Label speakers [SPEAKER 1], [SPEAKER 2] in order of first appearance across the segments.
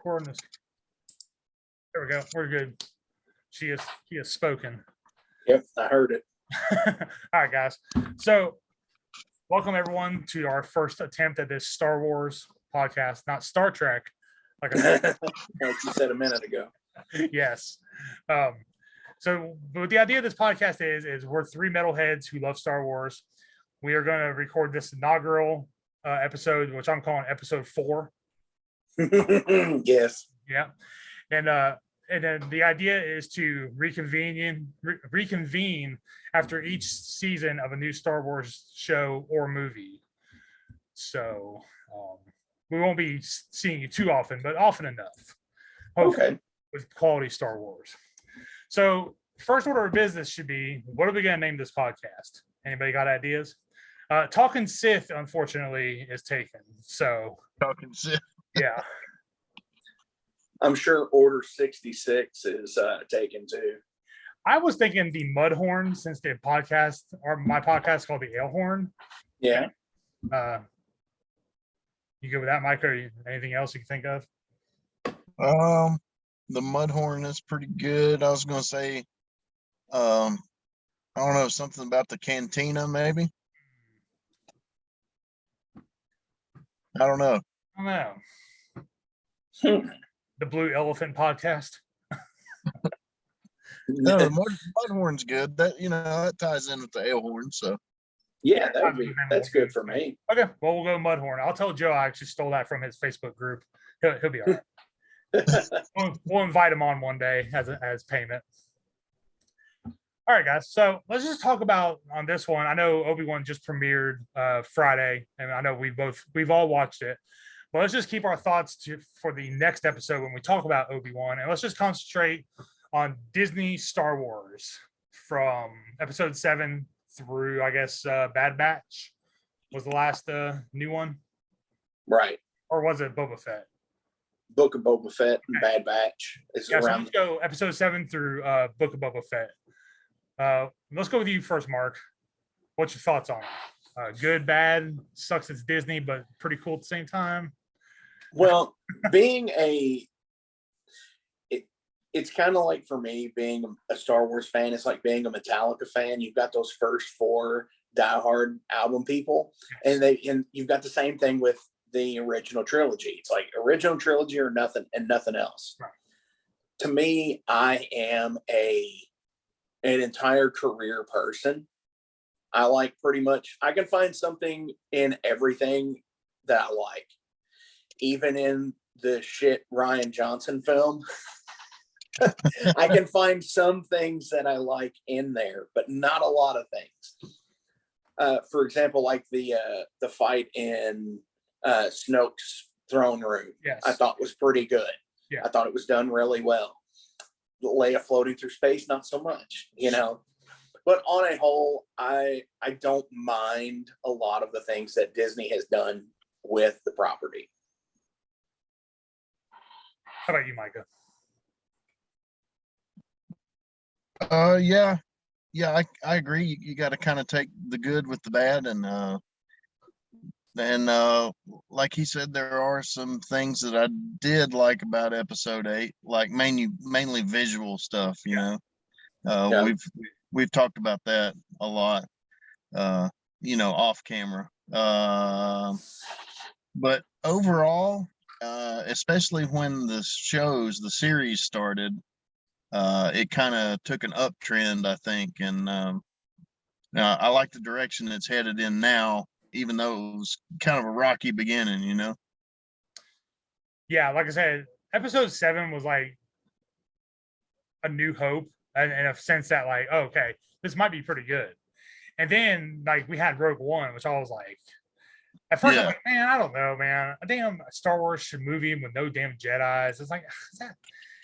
[SPEAKER 1] recording this. There we go. We're good. He has spoken.
[SPEAKER 2] Yep, I heard it.
[SPEAKER 1] All right, guys. So, welcome everyone to our first attempt at this Star Wars podcast, not Star Trek, like I said.
[SPEAKER 2] Like you said a minute ago.
[SPEAKER 1] Yes. So, what the idea of this podcast is we're three metalheads who love Star Wars. We are going to record this inaugural episode, which I'm calling episode 4.
[SPEAKER 2] Yes.
[SPEAKER 1] Yeah. And then the idea is to reconvene after each season of a new Star Wars show or movie. So we won't be seeing you too often, but often enough. Hopefully, okay. With quality Star Wars. So first order of business should be, what are we going to name this podcast? Anybody got ideas? Talking Sith, unfortunately, is taken. So
[SPEAKER 3] Talking Sith.
[SPEAKER 1] Yeah.
[SPEAKER 2] I'm sure Order 66 is taken too.
[SPEAKER 1] I was thinking the Mudhorn, since the podcast, or my podcast called the Alehorn.
[SPEAKER 2] Yeah.
[SPEAKER 1] You good with that, Mike, or anything else you can think of?
[SPEAKER 3] The Mudhorn is pretty good. I was going to say, I don't know, something about the cantina, maybe. I don't know.
[SPEAKER 1] The Blue Elephant podcast.
[SPEAKER 3] No, the Mudhorn's good. That that ties in with the ale horn. So
[SPEAKER 2] yeah, that's good for me.
[SPEAKER 1] Okay, well we'll go Mudhorn. I'll tell Joe I actually stole that from his Facebook group. He'll be all right. we'll invite him on one day as payment. All right, guys. So let's just talk about on this one. I know Obi-Wan just premiered Friday, and I know we've all watched it. But let's just keep our thoughts for the next episode when we talk about Obi-Wan, and let's just concentrate on Disney Star Wars from episode 7 through, I guess, Bad Batch was the last new one,
[SPEAKER 2] right? Or
[SPEAKER 1] was it Boba Fett?
[SPEAKER 2] Book of Boba Fett and Bad Batch is
[SPEAKER 1] around.
[SPEAKER 2] So
[SPEAKER 1] let's go episode 7 through Book of Boba Fett. Let's go with you first, Mark. What's your thoughts on it? Good, bad, sucks it's Disney, but pretty cool at the same time.
[SPEAKER 2] Well, it's kind of like for me, being a Star Wars fan, it's like being a Metallica fan. You've got those first 4 diehard album people, and you've got the same thing with the original trilogy. It's like original trilogy or nothing and nothing else. Right. To me, I am an entire career person. I like pretty much, I can find something in everything that I like. Even in the shit Rian Johnson film, I can find some things that I like in there, but not a lot of things. For example, like the fight in Snoke's throne room, yes. I thought was pretty good. Yeah. I thought it was done really well. Leia floating through space, not so much, But on a whole, I don't mind a lot of the things that Disney has done with the property.
[SPEAKER 1] How about you, Micah?
[SPEAKER 3] Yeah, I agree. You got to kind of take the good with the bad, and like he said, there are some things that I did like about episode 8, like mainly visual stuff. We've talked about that a lot, off camera. But overall, especially when the series started, it kind of took an uptrend, I think. And I like the direction it's headed in now, even though it was kind of a rocky beginning,
[SPEAKER 1] Yeah, like I said, episode 7 was like a new hope in a sense that like, oh, okay, this might be pretty good. And then like we had Rogue One, which I was like, at first I'm like, man, I don't know, man. I think a Star Wars movie with no damn Jedis. It's like, is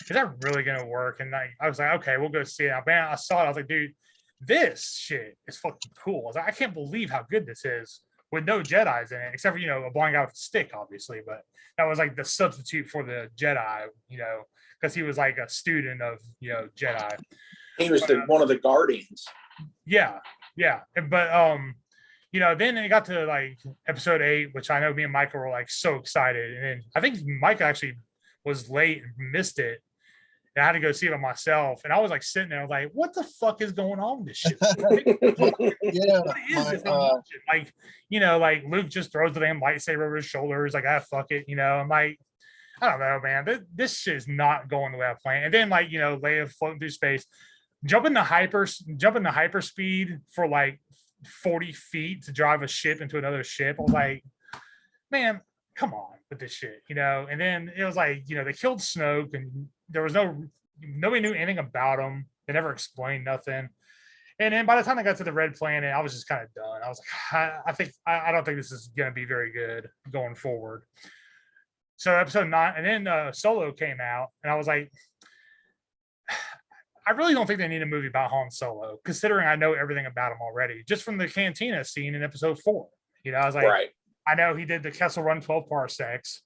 [SPEAKER 1] that really gonna work? And like, I was like, okay, we'll go see it. Man, I saw it. I was like, dude, this shit is fucking cool. I was like, I can't believe how good this is with no Jedis in it, except for a blind guy with a stick, obviously. But that was like the substitute for the Jedi, because he was like a student of Jedi.
[SPEAKER 2] He was one of the Guardians.
[SPEAKER 1] Yeah. But then it got to like episode 8, which I know me and Michael were like so excited, and then I think Mike actually was late and missed it. And I had to go see it myself. And I was like sitting there, I was like, what the fuck is going on with this shit?
[SPEAKER 3] Yeah,
[SPEAKER 1] What is this I'm watching? Like, like Luke just throws the damn lightsaber over his shoulders, like, fuck it, I'm like, I don't know, man. This shit is not going the way I planned. And then, like, Leia floating through space, jumping the hyperspeed for like 40 feet to drive a ship into another ship. I was like, man, come on with this shit, And then it was like, they killed Snoke, and there was nobody knew anything about him. They never explained nothing. And then by the time I got to the Red Planet, I was just kind of done. I was like, I don't think this is going to be very good going forward. So episode 9, and then Solo came out, and I was like, I really don't think they need a movie about Han Solo, considering I know everything about him already, just from the cantina scene in episode 4. I was like,
[SPEAKER 2] right.
[SPEAKER 1] I know he did the Kessel Run 12 parsecs,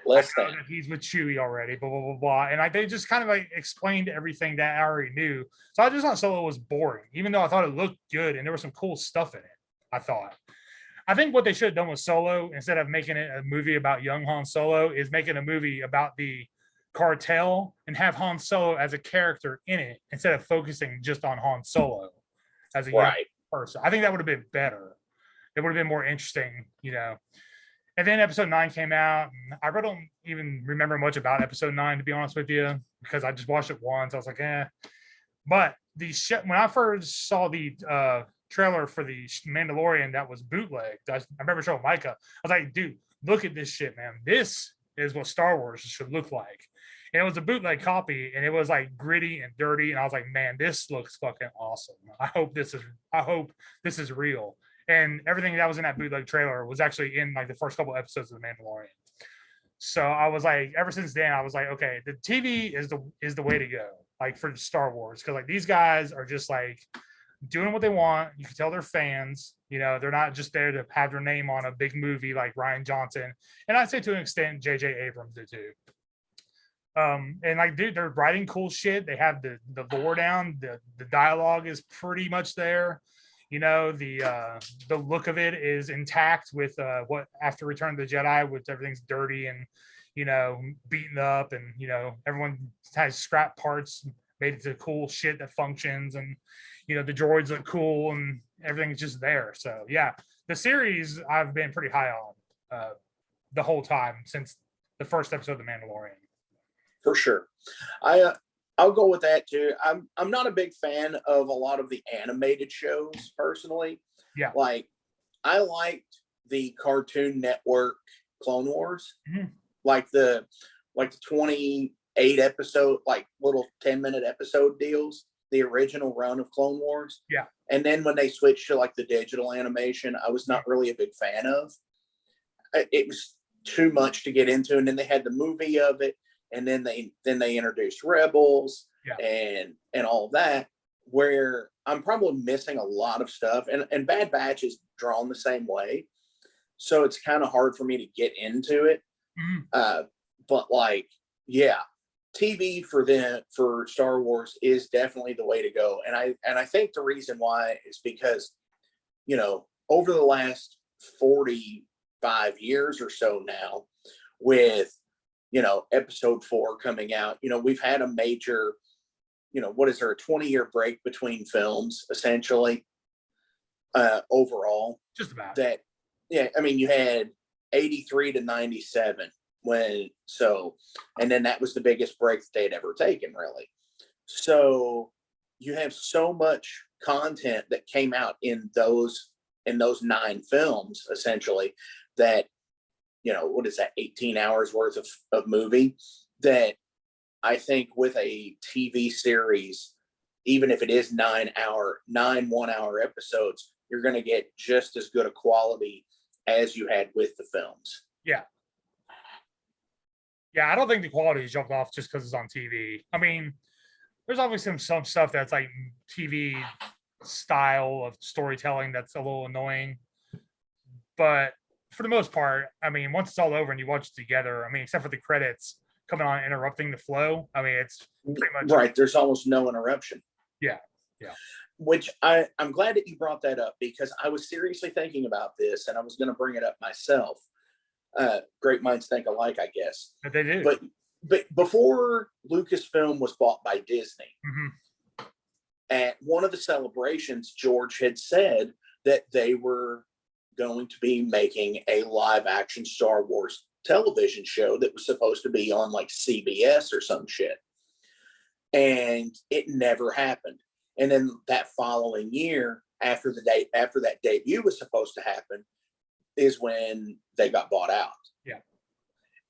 [SPEAKER 2] Less than.
[SPEAKER 1] he's with Chewie already, blah, blah, blah, blah. And like they just kind of like explained everything that I already knew. So I just thought Solo was boring, even though I thought it looked good and there was some cool stuff in it. I think what they should have done with Solo, instead of making it a movie about young Han Solo, is making a movie about the cartel and have Han Solo as a character in it, instead of focusing just on Han Solo as a young person. I think that would have been better. It would have been more interesting, And then episode 9 came out, and I really don't even remember much about episode 9, to be honest with you, because I just watched it once. I was like, eh. But when I first saw the trailer for the Mandalorian that was bootlegged, I remember showing Micah. I was like, dude, look at this shit, man. This is what Star Wars should look like. And it was a bootleg copy, and it was like gritty and dirty. And I was like, man, this looks fucking awesome. I hope this is real. And everything that was in that bootleg trailer was actually in like the first couple episodes of The Mandalorian. So I was like, ever since then, I was like, okay, the TV is the way to go, like for Star Wars, because like these guys are just like doing what they want. You can tell they're fans. They're not just there to have their name on a big movie like Rian Johnson, and I'd say to an extent J.J. Abrams did too. And like, dude, they're writing cool shit. They have the lore down. The dialogue is pretty much there. The look of it is intact with what after Return of the Jedi, with everything's dirty and beaten up, and everyone has scrap parts made into cool shit that functions, and the droids look cool and everything's just there. So yeah, the series I've been pretty high on the whole time since the first episode of The Mandalorian.
[SPEAKER 2] For sure. I'll go with that too. I'm not a big fan of a lot of the animated shows personally.
[SPEAKER 1] Yeah.
[SPEAKER 2] Like I liked the Cartoon Network Clone Wars.
[SPEAKER 1] Mm-hmm.
[SPEAKER 2] Like the 28 episode, like little 10-minute episode deals, the original run of Clone Wars.
[SPEAKER 1] Yeah.
[SPEAKER 2] And then when they switched to like the digital animation, I was not really a big fan of. It was too much to get into. And then they had the movie of it. And then they introduced Rebels and all of that, where I'm probably missing a lot of stuff. And Bad Batch is drawn the same way. So it's kind of hard for me to get into it.
[SPEAKER 1] Mm-hmm.
[SPEAKER 2] But like, yeah, TV for Star Wars is definitely the way to go. And I think the reason why is because, over the last 45 years or so now, with episode 4 coming out, we've had a major, what is there, a 20-year break between films, essentially, overall.
[SPEAKER 1] Just about.
[SPEAKER 2] That, yeah, I mean, you had 83 to 97 and then that was the biggest break that they'd ever taken, really. So you have so much content that came out in those 9 films, essentially, that what is that, 18 hours worth of movie, that I think with a TV series, even if it is 9 1-hour episodes, you're going to get just as good a quality as you had with the films.
[SPEAKER 1] Yeah. Yeah, I don't think the quality jumped off just because it's on TV. I mean, there's obviously some stuff that's like TV style of storytelling that's a little annoying, but for the most part, I mean, once it's all over and you watch it together, I mean, except for the credits coming on interrupting the flow, I mean, it's pretty much
[SPEAKER 2] right. There's almost no interruption.
[SPEAKER 1] Yeah.
[SPEAKER 2] Which I'm glad that you brought that up, because I was seriously thinking about this and I was going to bring it up myself. Great minds think alike, I guess.
[SPEAKER 1] But they do.
[SPEAKER 2] But but before Lucasfilm was bought by Disney, at one of the celebrations, George had said that they were going to be making a live action Star Wars television show that was supposed to be on like CBS or some shit. And it never happened. And then that following year, after that debut was supposed to happen, is when they got bought out.
[SPEAKER 1] Yeah.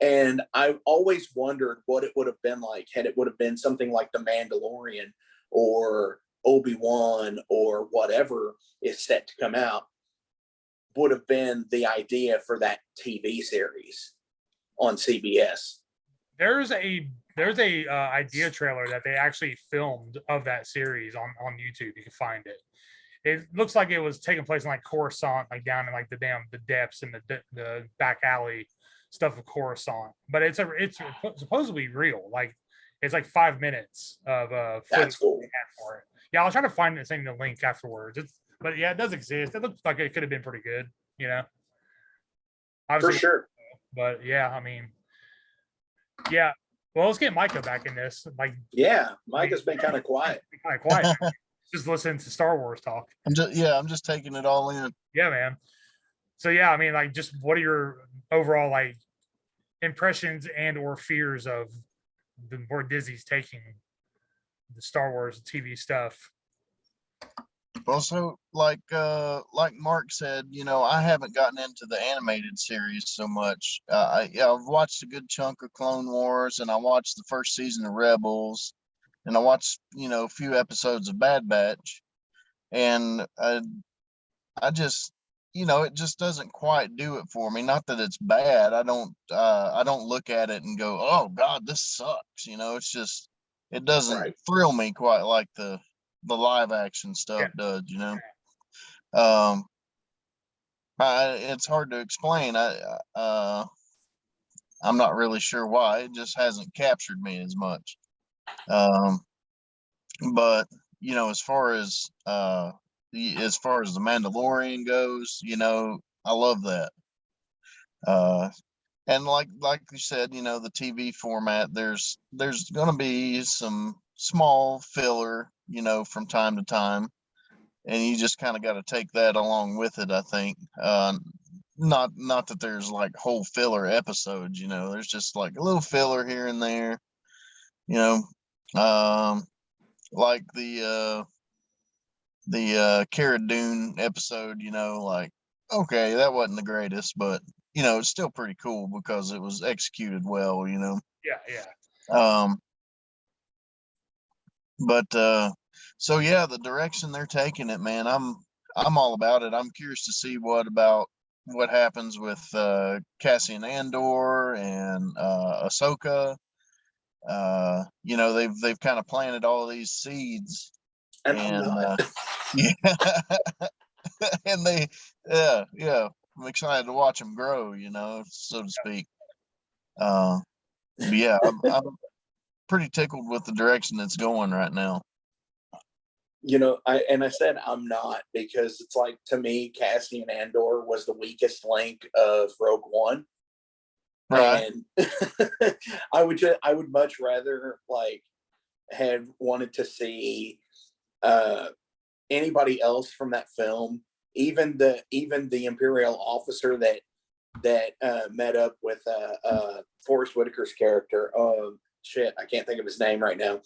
[SPEAKER 2] And I've always wondered what it would have been like had it would have been something like The Mandalorian or Obi-Wan or whatever is set to come out, would have been the idea for that TV series on CBS.
[SPEAKER 1] There's a idea trailer that they actually filmed of that series on YouTube. You can find it. It looks like it was taking place in like Coruscant, like down in like the depths and the back alley stuff of Coruscant. But it's supposedly real. Like it's like 5 minutes of
[SPEAKER 2] That's cool.
[SPEAKER 1] For it. Yeah, I'll try to find it, send the link afterwards. But yeah, it does exist. It looks like it could have been pretty good, you know.
[SPEAKER 2] Obviously, for sure.
[SPEAKER 1] But yeah, I mean, yeah. Well, let's get Micah back in this. Like,
[SPEAKER 2] yeah, Micah's been kind of quiet.
[SPEAKER 1] Just listen to Star Wars talk.
[SPEAKER 3] I'm just taking it all in.
[SPEAKER 1] Yeah, man. So yeah, I mean, like, just what are your overall like impressions and or fears of where Disney's taking the Star Wars TV stuff?
[SPEAKER 3] Also, like Mark said, I haven't gotten into the animated series so much. I've watched a good chunk of Clone Wars, and I watched the first season of Rebels, and I watched a few episodes of Bad Batch, and I just it just doesn't quite do it for me. Not that it's bad. I don't look at it and go, oh God, this sucks. It's just it doesn't thrill me quite like the live action stuff does. It's hard to explain. I'm not really sure why. It just hasn't captured me as much. But as far as the Mandalorian goes, I love that. And like you said, the TV format, there's going to be some small filler, from time to time, and you just kind of got to take that along with it, I think. Not that there's like whole filler episodes, there's just like a little filler here and there, like the Cara Dune episode, like, okay, that wasn't the greatest, but it's still pretty cool because it was executed well,
[SPEAKER 1] Yeah.
[SPEAKER 3] But so yeah, the direction they're taking it, man, I'm all about it. I'm curious to see what happens with Cassian Andor and Ahsoka. They've kind of planted all of these seeds, and yeah, and I'm excited to watch them grow, so to speak. Yeah, I'm pretty tickled with the direction it's going right now.
[SPEAKER 2] I said I'm not, because it's like, to me, Cassian Andor was the weakest link of Rogue One. Right. And I would much rather like have wanted to see anybody else from that film, even the Imperial officer that met up with Forrest Whitaker's character. Shit, I can't think of his name right now.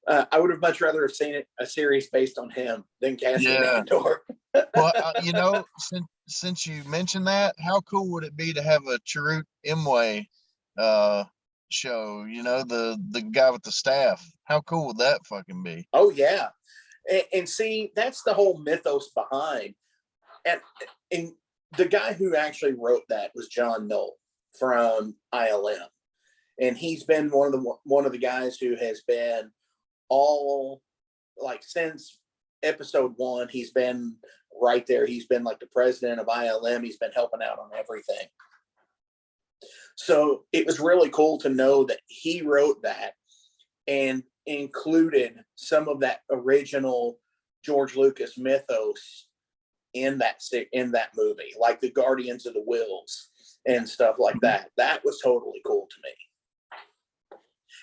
[SPEAKER 2] I would have much rather have seen a series based on him than Cassian Andor.
[SPEAKER 3] Well, since you mentioned that, how cool would it be to have a Chirrut Imwe show? The guy with the staff. How cool would that fucking be?
[SPEAKER 2] Oh yeah, and see, that's the whole mythos behind. And the guy who actually wrote that was John Knoll from ILM, and he's been one of the guys who has been all like since episode 1. He's been right there. He's been like the president of ILM. He's been helping out on everything. So it was really cool to know that he wrote that and included some of that original George Lucas mythos in that movie, like the Guardians of the Whills and stuff like that. That was totally cool to me.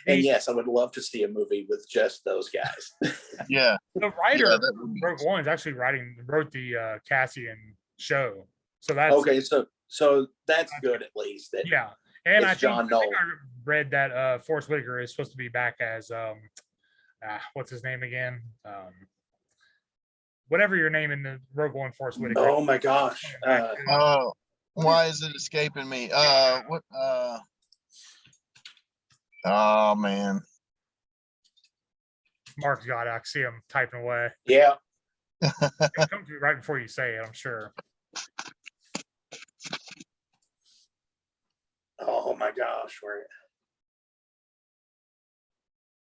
[SPEAKER 2] And yes, I would love to see a movie with just those guys.
[SPEAKER 3] Yeah.
[SPEAKER 1] The writer
[SPEAKER 3] Yeah,
[SPEAKER 1] of
[SPEAKER 3] that would be
[SPEAKER 1] Rogue One is actually wrote the Cassian show. So that's
[SPEAKER 2] Okay, so that's good at least. That
[SPEAKER 1] yeah. And
[SPEAKER 2] it's John
[SPEAKER 1] I think
[SPEAKER 2] Nolan.
[SPEAKER 1] I read that Forrest Whitaker is supposed to be back as what's his name again? Whatever your name in the Rogue One, Forrest Whitaker.
[SPEAKER 2] Oh my gosh.
[SPEAKER 3] Oh, why is it escaping me? What? Oh man.
[SPEAKER 1] Mark's got it. I see him typing away.
[SPEAKER 2] Yeah.
[SPEAKER 1] It'll come to you right before you say it, I'm sure.
[SPEAKER 2] Oh my gosh. Where?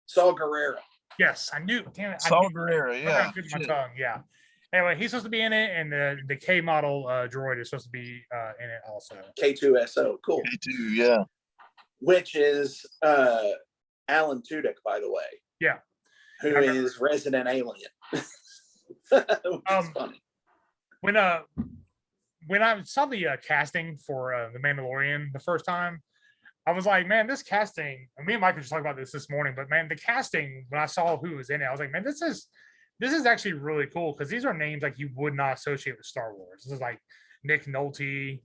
[SPEAKER 2] Saul Guerrero.
[SPEAKER 1] Yes, I knew. Damn it.
[SPEAKER 3] Saul Guerrero, yeah.
[SPEAKER 1] My tongue. Yeah. Anyway, he's supposed to be in it, and the K model droid is supposed to be in it also.
[SPEAKER 2] K2SO. Cool.
[SPEAKER 3] K2, yeah.
[SPEAKER 2] Which is Alan Tudyk, by the way.
[SPEAKER 1] Yeah.
[SPEAKER 2] Who is Resident Alien. Which is funny.
[SPEAKER 1] When I saw the casting for The Mandalorian the first time, I was like, man, this casting. And me and Mike were just talking about this morning, but man, the casting. When I saw who was in it, I was like, man, this is actually really cool because these are names like you would not associate with Star Wars. This is like Nick Nolte,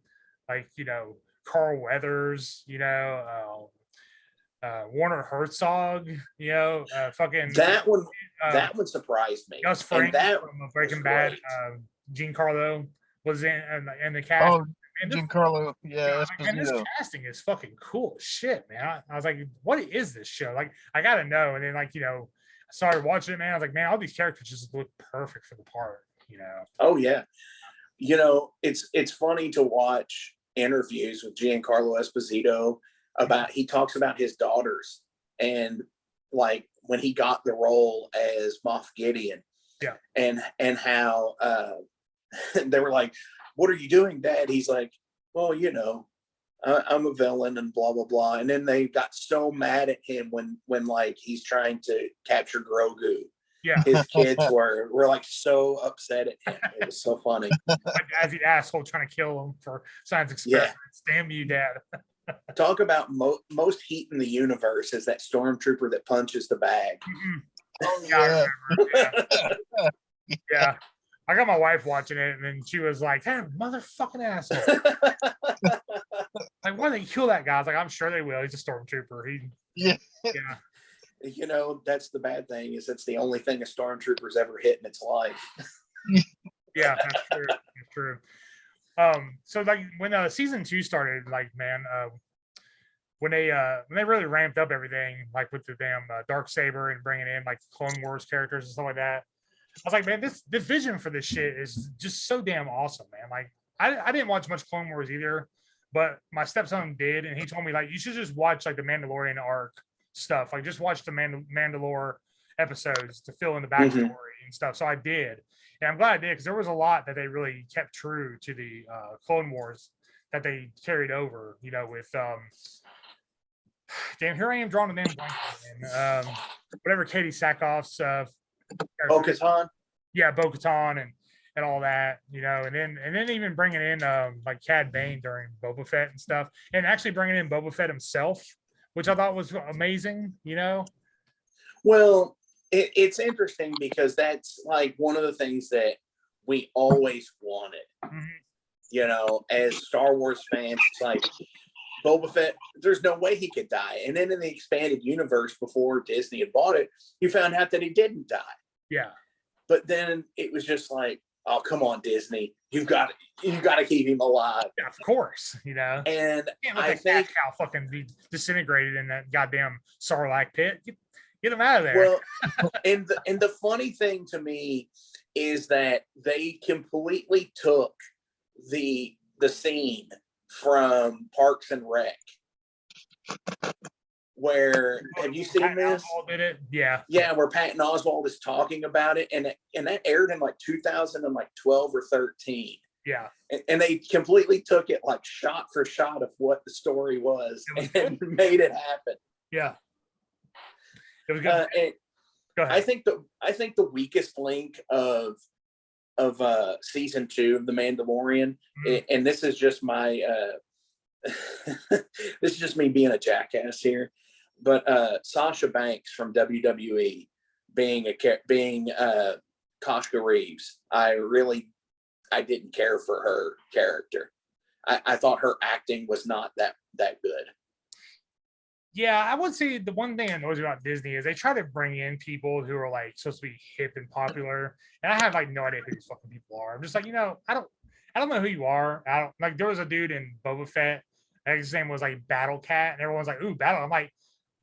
[SPEAKER 1] like Carl Weathers, Warner Herzog, fucking
[SPEAKER 2] that one surprised me.
[SPEAKER 1] Gus Frank from Breaking Bad, Giancarlo was in the cast.
[SPEAKER 3] Oh, Giancarlo, yeah,
[SPEAKER 1] and this casting is fucking cool as shit, man. I was like, what is this show? Like, I gotta know. And then I started watching it, man. I was like, man, all these characters just look perfect for the part,
[SPEAKER 2] Oh yeah. It's funny to watch interviews with Giancarlo Esposito he talks about his daughters and like when he got the role as Moff Gideon.
[SPEAKER 1] Yeah.
[SPEAKER 2] And how they were like, what are you doing, Dad? He's like, well, I'm a villain and blah, blah, blah. And then they got so mad at him when like he's trying to capture Grogu.
[SPEAKER 1] Yeah.
[SPEAKER 2] His kids were like so upset at him. It was so funny.
[SPEAKER 1] As the asshole trying to kill him for science experiments. Yeah. Damn you, Dad.
[SPEAKER 2] Talk about most heat in the universe is that stormtrooper that punches the bag.
[SPEAKER 1] Mm-hmm.
[SPEAKER 3] Oh, yeah.
[SPEAKER 1] Yeah. I got my wife watching it, and then she was like, hey, motherfucking asshole. Like, why they kill that guy? I was like, I'm sure they will. He's a stormtrooper.
[SPEAKER 3] Yeah.
[SPEAKER 2] That's the bad thing is that's the only thing a stormtrooper's ever hit in its life.
[SPEAKER 1] Yeah, that's true. That's true. So like when season 2 started, like, man, when they really ramped up everything, like with the damn Darksaber and bringing in like Clone Wars characters and stuff like that, I was like, man, this vision for this shit is just so damn awesome, man. Like, I didn't watch much Clone Wars either, but my stepson did, and he told me like you should just watch like the Mandalorian arc stuff, like just watch the Mandalore episodes to fill in the backstory and stuff. So I did, and I'm glad I did because there was a lot that they really kept true to the Clone Wars that they carried over. With damn, here I am drawing a damn blank. Whatever Katie Sackhoff's
[SPEAKER 2] Bo-Katan.
[SPEAKER 1] Yeah, Bo-Katan and all that, and then even bringing in like Cad Bane during Boba Fett and stuff, and actually bringing in Boba Fett himself, which I thought was amazing.
[SPEAKER 2] Well, it's interesting because that's like one of the things that we always wanted. As Star Wars fans, it's like Boba Fett, there's no way he could die. And then in the expanded universe, before Disney had bought it, you found out that he didn't die.
[SPEAKER 1] Yeah.
[SPEAKER 2] But then it was just like, oh, come on, Disney. You've got to keep him alive.
[SPEAKER 1] Yeah, of course,
[SPEAKER 2] And
[SPEAKER 1] I think how fucking be disintegrated in that goddamn Sarlacc pit. Get him out of there.
[SPEAKER 2] Well, and the funny thing to me is that they completely took the scene from Parks and Rec. Where have you seen this?
[SPEAKER 1] Did it? Yeah.
[SPEAKER 2] Yeah, where Patton Oswalt is talking about it, and that aired in like 2012 or 13.
[SPEAKER 1] Yeah.
[SPEAKER 2] And they completely took it like shot for shot of what the story was and made it happen.
[SPEAKER 1] Yeah. It was good. Go ahead.
[SPEAKER 2] I think the weakest link of season 2 of The Mandalorian, and this is just my this is just me being a jackass here, But Sasha Banks from WWE being Koshka Reeves, I didn't care for her character. I thought her acting was not that good.
[SPEAKER 1] Yeah, I would say the one thing that annoys me about Disney is they try to bring in people who are like supposed to be hip and popular, and I have like no idea who these fucking people are. I'm just like, I don't know who you are. I don't like. There was a dude in Boba Fett, and his name was like Battle Cat, and everyone's like, "Ooh, Battle." I'm like,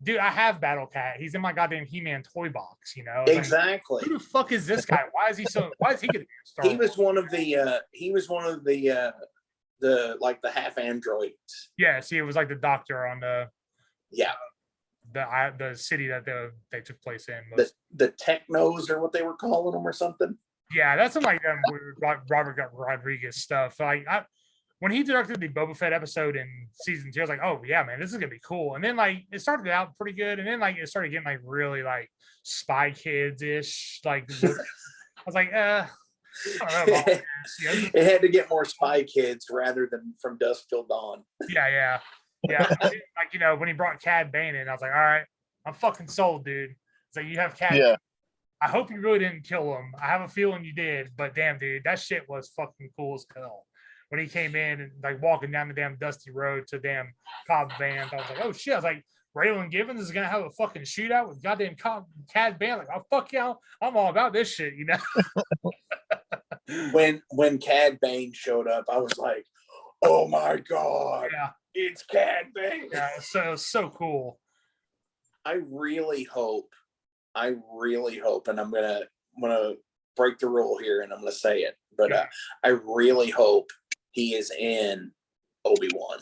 [SPEAKER 1] dude, I have Battle Cat. He's in my goddamn He-Man toy box. It's like,
[SPEAKER 2] Exactly.
[SPEAKER 1] who the fuck is this guy? Why is he so? Why is he getting Star
[SPEAKER 2] He
[SPEAKER 1] Wars?
[SPEAKER 2] was one of the like the half androids.
[SPEAKER 1] Yeah, see, it was like the doctor on
[SPEAKER 2] Yeah,
[SPEAKER 1] the city that they took place in.
[SPEAKER 2] the technos or what they were calling them or something.
[SPEAKER 1] Yeah, that's some like weird Robert Rodriguez stuff. Like when he directed the Boba Fett episode in season 2, I was like, oh yeah, man, this is gonna be cool. And then like it started out pretty good, and then like it started getting like really like Spy Kids ish. Like I was like, I don't know about this.
[SPEAKER 2] It had to get more Spy Kids rather than From Dusk Till Dawn.
[SPEAKER 1] Yeah. Like when he brought Cad Bane in, I was like, all right, I'm fucking sold, dude. It's like you have Cad.
[SPEAKER 3] Yeah.
[SPEAKER 1] I hope you really didn't kill him. I have a feeling you did, but damn, dude, that shit was fucking cool as hell. When he came in and like walking down the damn dusty road to damn Cobb Vanth, I was like, oh shit. I was like, Raylan Givens is gonna have a fucking shootout with goddamn Cad Bane. Like, oh fuck yeah, I'm all about this shit,
[SPEAKER 2] When Cad Bane showed up, I was like, oh my god,
[SPEAKER 1] yeah,
[SPEAKER 2] it's Cad Bane.
[SPEAKER 1] Yeah, so cool.
[SPEAKER 2] I really hope, and I'm gonna break the rule here and I'm gonna say it, but I really hope he is in Obi-Wan.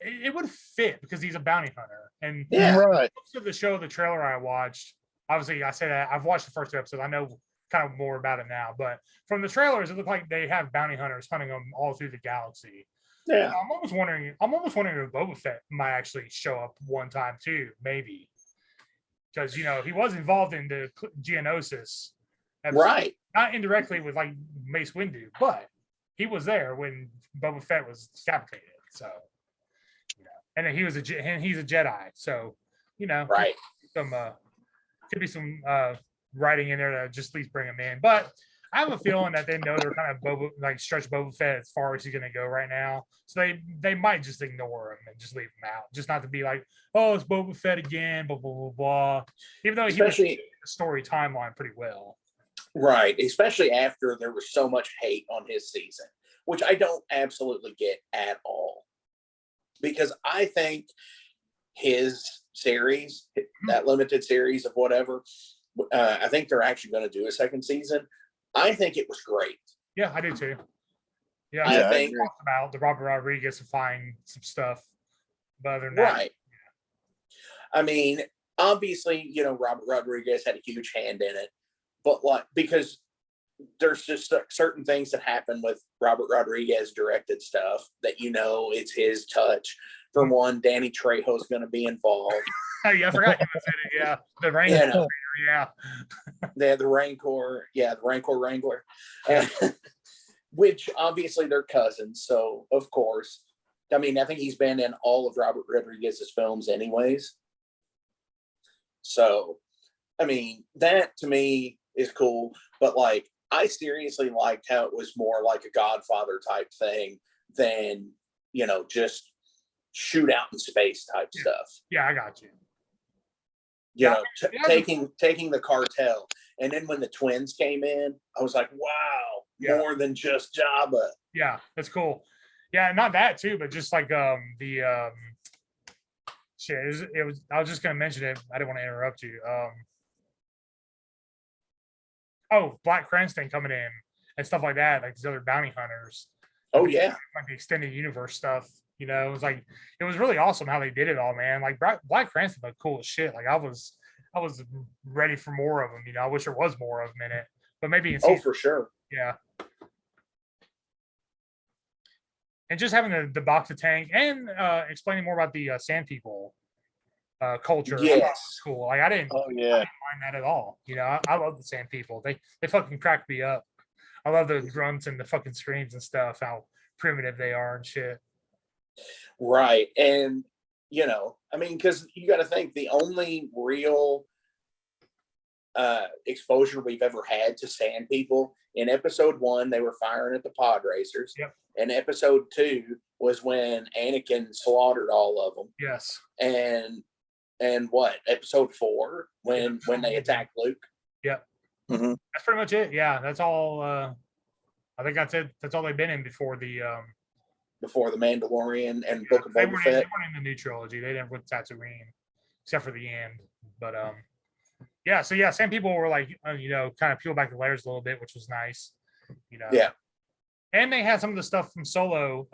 [SPEAKER 1] It would fit because he's a bounty hunter, and
[SPEAKER 3] Right.
[SPEAKER 1] most of the show, the trailer I watched, obviously I said that I've watched the first 2 episodes. I know kind of more about it now, but from the trailers, it looked like they have bounty hunters hunting them all through the galaxy.
[SPEAKER 2] Yeah,
[SPEAKER 1] I'm almost wondering if Boba Fett might actually show up one time too, maybe, because he was involved in the Geonosis episode,
[SPEAKER 2] right.
[SPEAKER 1] not indirectly with like Mace Windu, but he was there when Boba Fett was decapitated. So, and then he's a Jedi, so
[SPEAKER 2] Right.
[SPEAKER 1] some could be some writing in there to just at least bring him in. But I have a feeling that they know they're kind of stretch Boba Fett as far as he's going to go right now. So they might just ignore him and just leave him out, just not to be like, oh, it's Boba Fett again, blah blah blah blah. Even though he was the story timeline pretty well.
[SPEAKER 2] Right, especially after there was so much hate on his season, which I don't absolutely get at all. Because I think his series, that limited series of whatever, I think they're actually going to do a second season. I think it was great.
[SPEAKER 1] Yeah, I do too. Yeah,
[SPEAKER 2] I think
[SPEAKER 1] talked about the Robert Rodriguez finding some stuff, but other than that,
[SPEAKER 2] right. I mean, obviously, Robert Rodriguez had a huge hand in it, but because there's just certain things that happen with Robert Rodriguez directed stuff that it's his touch. For one, Danny Trejo's going to be involved.
[SPEAKER 1] Yeah, I forgot you said it. Yeah, the Rancor. Yeah,
[SPEAKER 2] the Rancor. Yeah, the Rancor Wrangler, which obviously they're cousins. So of course, I mean, I think he's been in all of Robert Rodriguez's films, anyways. So, I mean, that to me is cool. But I seriously liked how it was more like a Godfather type thing than, just shootout in space type stuff.
[SPEAKER 1] Yeah, I got you.
[SPEAKER 2] Taking the cartel. And then when the twins came in, I was like, wow, more than just Jabba.
[SPEAKER 1] Yeah, that's cool. Yeah, not that too, but just like shit, it was I was just gonna mention it. I didn't want to interrupt you. Black Cranston coming in and stuff like that, like these other bounty hunters.
[SPEAKER 2] Oh yeah,
[SPEAKER 1] like the extended universe stuff. It was really awesome how they did it all, man. Like Black Cranston looked cool as shit. Like I was ready for more of them. I wish there was more of them in it, but maybe in season,
[SPEAKER 2] for sure.
[SPEAKER 1] Yeah. And just having the Bacta tank and explaining more about the Sand People culture.
[SPEAKER 2] Yes,
[SPEAKER 1] cool. Like I didn't
[SPEAKER 3] yeah,
[SPEAKER 1] mind that at all. I love the Sand People. They fucking crack me up. I love the grunts and the fucking screams and stuff. How primitive they are and shit.
[SPEAKER 2] Right, and I mean, because you got to think the only real exposure we've ever had to sand people in episode 1, they were firing at the pod racers.
[SPEAKER 1] Yep.
[SPEAKER 2] And episode 2 was when Anakin slaughtered all of them.
[SPEAKER 1] Yes.
[SPEAKER 2] And what, episode 4 when they attacked Luke.
[SPEAKER 1] Yep.
[SPEAKER 3] Mm-hmm.
[SPEAKER 1] That's pretty much it. Yeah, that's all. I think that's it. That's all they've been in before the
[SPEAKER 2] Mandalorian and Book of Boba Fett.
[SPEAKER 1] They weren't in the new trilogy. They didn't with Tatooine, except for the end. But yeah. So yeah, some people were like, kind of peel back the layers a little bit, which was nice.
[SPEAKER 2] Yeah.
[SPEAKER 1] And they had some of the stuff from Solo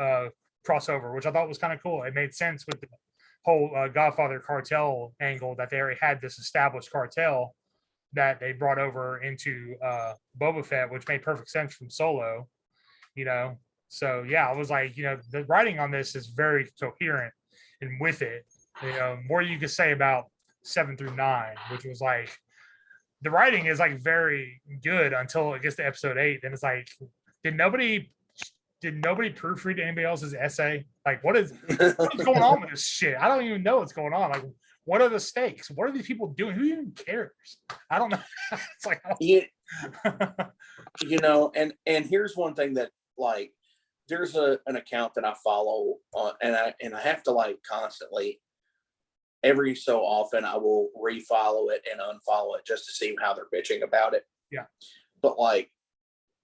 [SPEAKER 1] crossover, which I thought was kind of cool. It made sense with the whole Godfather cartel angle that they already had this established cartel that they brought over into Boba Fett, which made perfect sense from Solo. So yeah, I was like, the writing on this is very coherent, and with it, more you could say about 7 through 9, which was like the writing is like very good until it gets to episode 8. Then it's like, did nobody proofread anybody else's essay? Like, what's going on with this shit? I don't even know what's going on. Like, what are the stakes? What are these people doing? Who even cares? I don't know. It's like,
[SPEAKER 2] and here's one thing that, like, there's an account that I follow on, and I have to, like, constantly, every so often I will refollow it and unfollow it just to see how they're bitching about it.
[SPEAKER 1] Yeah.
[SPEAKER 2] But, like,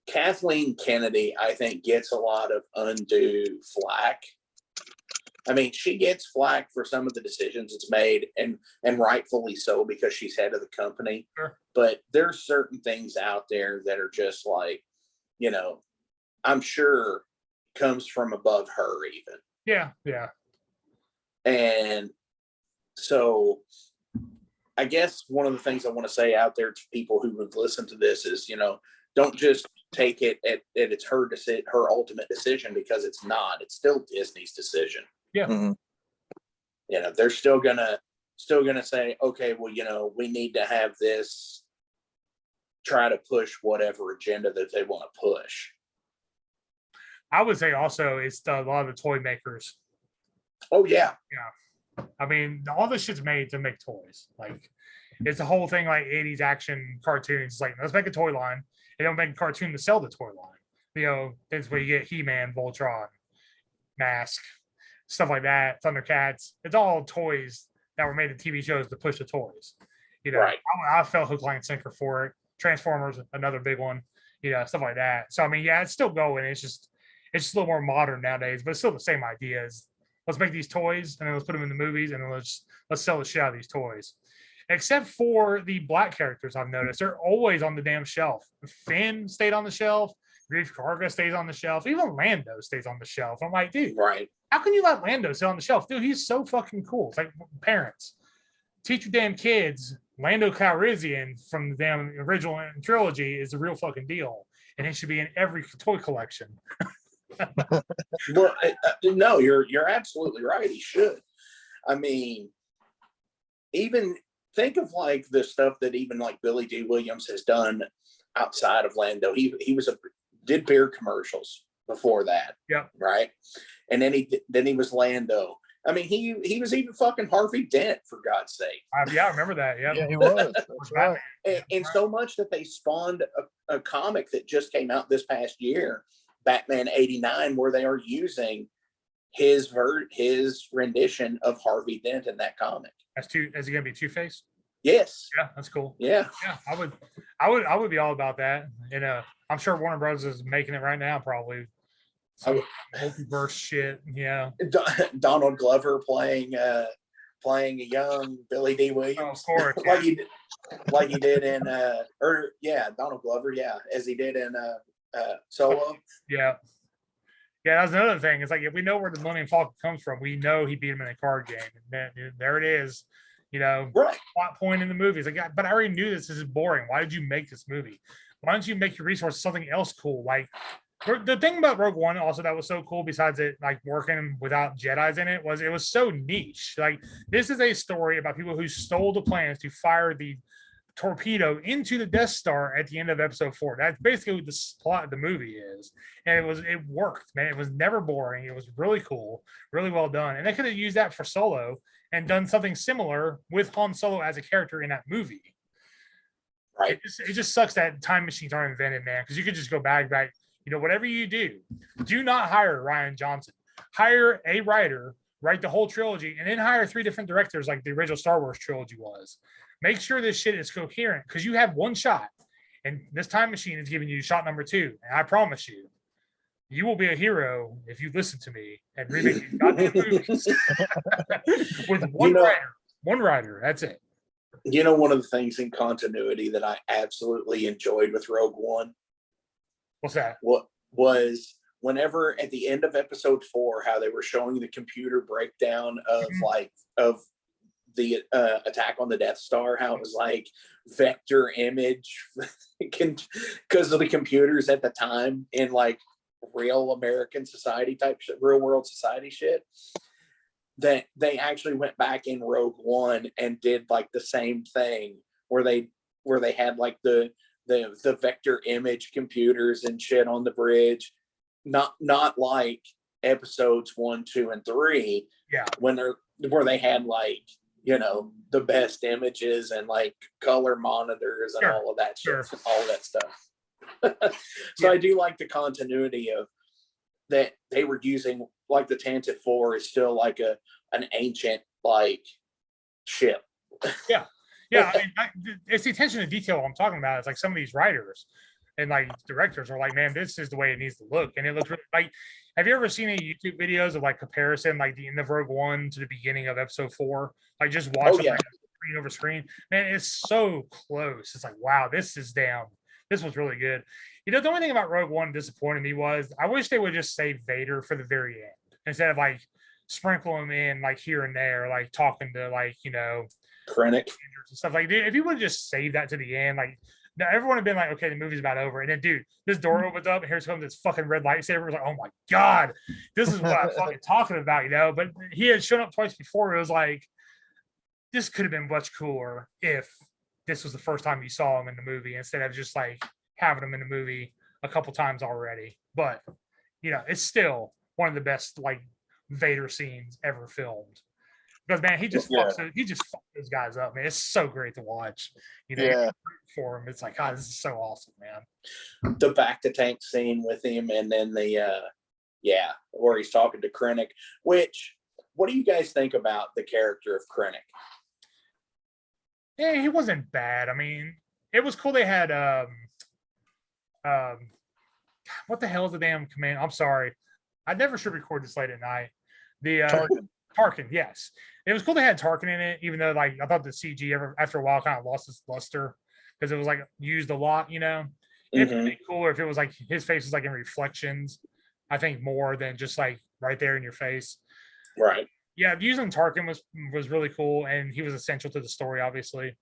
[SPEAKER 2] Kathleen Kennedy, I think, gets a lot of undue flack. I mean, she gets flack for some of the decisions it's made, and rightfully so, because she's head of the company.
[SPEAKER 1] Sure.
[SPEAKER 2] But there's certain things out there that are just like, I'm sure comes from above her even.
[SPEAKER 1] Yeah. Yeah.
[SPEAKER 2] And so I guess one of the things I want to say out there to people who would listen to this is, don't just take it at it's her ultimate decision, because it's not. It's still Disney's decision.
[SPEAKER 1] Yeah.
[SPEAKER 3] Mm-hmm.
[SPEAKER 2] They're still gonna say, okay, well, we need to have this, try to push whatever agenda that they want to push.
[SPEAKER 1] I would say also it's a lot of the toy makers.
[SPEAKER 2] Oh yeah.
[SPEAKER 1] Yeah. I mean, all this shit's made to make toys. Like, it's a whole thing, like 80s action cartoons. It's like, let's make a toy line. They don't make a cartoon to sell the toy line. That's where you get He-Man, Voltron, Mask, stuff like that, Thundercats. It's all toys that were made in TV shows to push the toys.
[SPEAKER 2] Right.
[SPEAKER 1] I fell hook, line, and sinker for it. Transformers, another big one. Stuff like that. So I mean, yeah, it's still going. It's just a little more modern nowadays, but it's still the same ideas. Let's make these toys and then let's put them in the movies, and then let's sell the shit out of these toys. Except for the black characters, I've noticed they're always on the damn shelf. Finn stayed on the shelf. Greef Karga stays on the shelf. Even Lando stays on the shelf. I'm like, dude,
[SPEAKER 2] right?
[SPEAKER 1] How can you let Lando sit on the shelf? Dude, he's so fucking cool. It's like, parents, teach your damn kids Lando Calrissian from the damn original trilogy is the real fucking deal, and it should be in every toy collection.
[SPEAKER 2] Well, no, you're absolutely right. He should. I mean, even think of like the stuff that even like Billy D. Williams has done outside of Lando. He did beer commercials before that.
[SPEAKER 1] Yeah. Right.
[SPEAKER 2] And then he was Lando. I mean, he was even fucking Harvey Dent, for God's sake.
[SPEAKER 1] Yeah, I remember that. Yeah,
[SPEAKER 3] he was. That's right.
[SPEAKER 2] And so much that they spawned a comic that just came out this past year, Batman '89, where they are using his rendition of Harvey Dent in that comic.
[SPEAKER 1] Is he gonna be Two-Face?
[SPEAKER 2] Yes.
[SPEAKER 1] Yeah, that's cool.
[SPEAKER 2] Yeah.
[SPEAKER 1] Yeah, I would be all about that. I'm sure Warner Bros. Is making it right now, probably. Some multiverse shit. Yeah.
[SPEAKER 2] Donald Glover playing a young Billy D. Williams.
[SPEAKER 1] Oh, of course.
[SPEAKER 2] like he did in Donald Glover, as he did in Solo.
[SPEAKER 1] Yeah. Yeah, that's another thing. It's like, if we know where the Millennium Falcon comes from, we know he beat him in a card game. And then, there it is. Right. Plot point in the movie. It's like, but I already knew this is boring. Why did you make this movie? Why don't you make your resources something else cool? Like, the thing about Rogue One also that was so cool, besides it like working without Jedis in it, was so niche. Like, this is a story about people who stole the plans to fire the torpedo into the Death Star at the end of episode 4. That's basically what the plot of the movie is. And it worked, man. It was never boring. It was really cool, really well done. And they could have used that for Solo and done something similar with Han Solo as a character in that movie.
[SPEAKER 2] Right.
[SPEAKER 1] It just sucks that time machines aren't invented, man, because you could just go back, whatever you do not hire Ryan Johnson. Hire a writer, write the whole trilogy, and then hire 3 different directors like the original Star Wars trilogy was. Make sure this shit is coherent, because you have one shot, and this time machine is giving you shot number 2. And I promise you will be a hero if you listen to me and remake these goddamn movies with one writer. One writer, that's it.
[SPEAKER 2] You know, one of the things in continuity that I absolutely enjoyed with Rogue One.
[SPEAKER 1] What's that?
[SPEAKER 2] What was whenever at the end of episode 4, how they were showing the computer breakdown of the attack on the Death Star, how it was like vector image because of the computers at the time in like real American society type shit, real world society shit, that they actually went back in Rogue One and did like the same thing where they had like the vector image computers and shit on the bridge, not like episodes 1, 2, and 3.
[SPEAKER 1] Yeah,
[SPEAKER 2] where they had like, you know, the best images and like color monitors and all of that shit, all of that stuff. So I do like the continuity of that they were using, like the Tantive 4 is still like an ancient like ship.
[SPEAKER 1] Yeah. I mean, it's the attention to detail I'm talking about. It's like some of these writers and like directors are like, man, this is the way it needs to look, and it looks really like. Have you ever seen any YouTube videos of like comparison, like the end of Rogue One to the beginning of episode 4? Like just watch like, screen over screen. Man, it's so close. It's like, wow, this was really good. You know, the only thing about Rogue One disappointed me was I wish they would just save Vader for the very end instead of like sprinkle him in like here and there, like talking to like, you know,
[SPEAKER 2] Krennic
[SPEAKER 1] and stuff. Like, dude, if you would have just saved that to the end, like everyone would have been like, okay, the movie's about over. And then, dude, this door opens up and here comes this fucking red lightsaber. It was like, oh my God, this is what I'm fucking talking about, you know? But he had shown up twice before. It was like, this could have been much cooler if this was the first time you saw him in the movie instead of just like having him in the movie a couple times already. But, you know, it's still one of the best like Vader scenes ever filmed. Because man, he just fucks those guys up, man. It's so great to watch. You know, for him, it's like, God, this is so awesome, man.
[SPEAKER 2] The back to tank scene with him, and then the where he's talking to Krennic. Which, what do you guys think about the character of Krennic?
[SPEAKER 1] Yeah, he wasn't bad. I mean, it was cool. They had what the hell is the damn command? I'm sorry, I never should record this late at night. The Tarkin, yes. It was cool they had Tarkin in it, even though like I thought the CG after a while kind of lost its luster because it was like used a lot, you know. It'd be cooler if it was like his face was like in reflections, I think, more than just like right there in your face.
[SPEAKER 2] Right.
[SPEAKER 1] Yeah, using Tarkin was really cool, and he was essential to the story, obviously.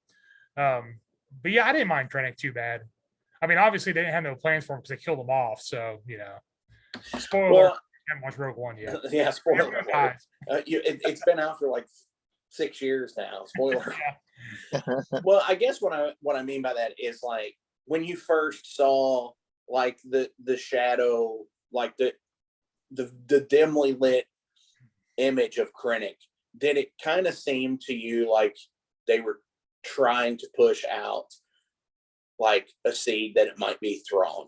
[SPEAKER 1] But yeah, I didn't mind Krennic too bad. I mean, obviously they didn't have no plans for him because they killed him off. So, you know, spoiler.
[SPEAKER 2] Well,
[SPEAKER 1] I haven't watched Rogue One yet.
[SPEAKER 2] Yeah, spoiler. It's been out for like 6 years now. Spoiler. Well, I guess what I mean by that is like when you first saw like the shadow, like the dimly lit image of Krennic, did it kind of seem to you like they were trying to push out like a seed that it might be Thrawn?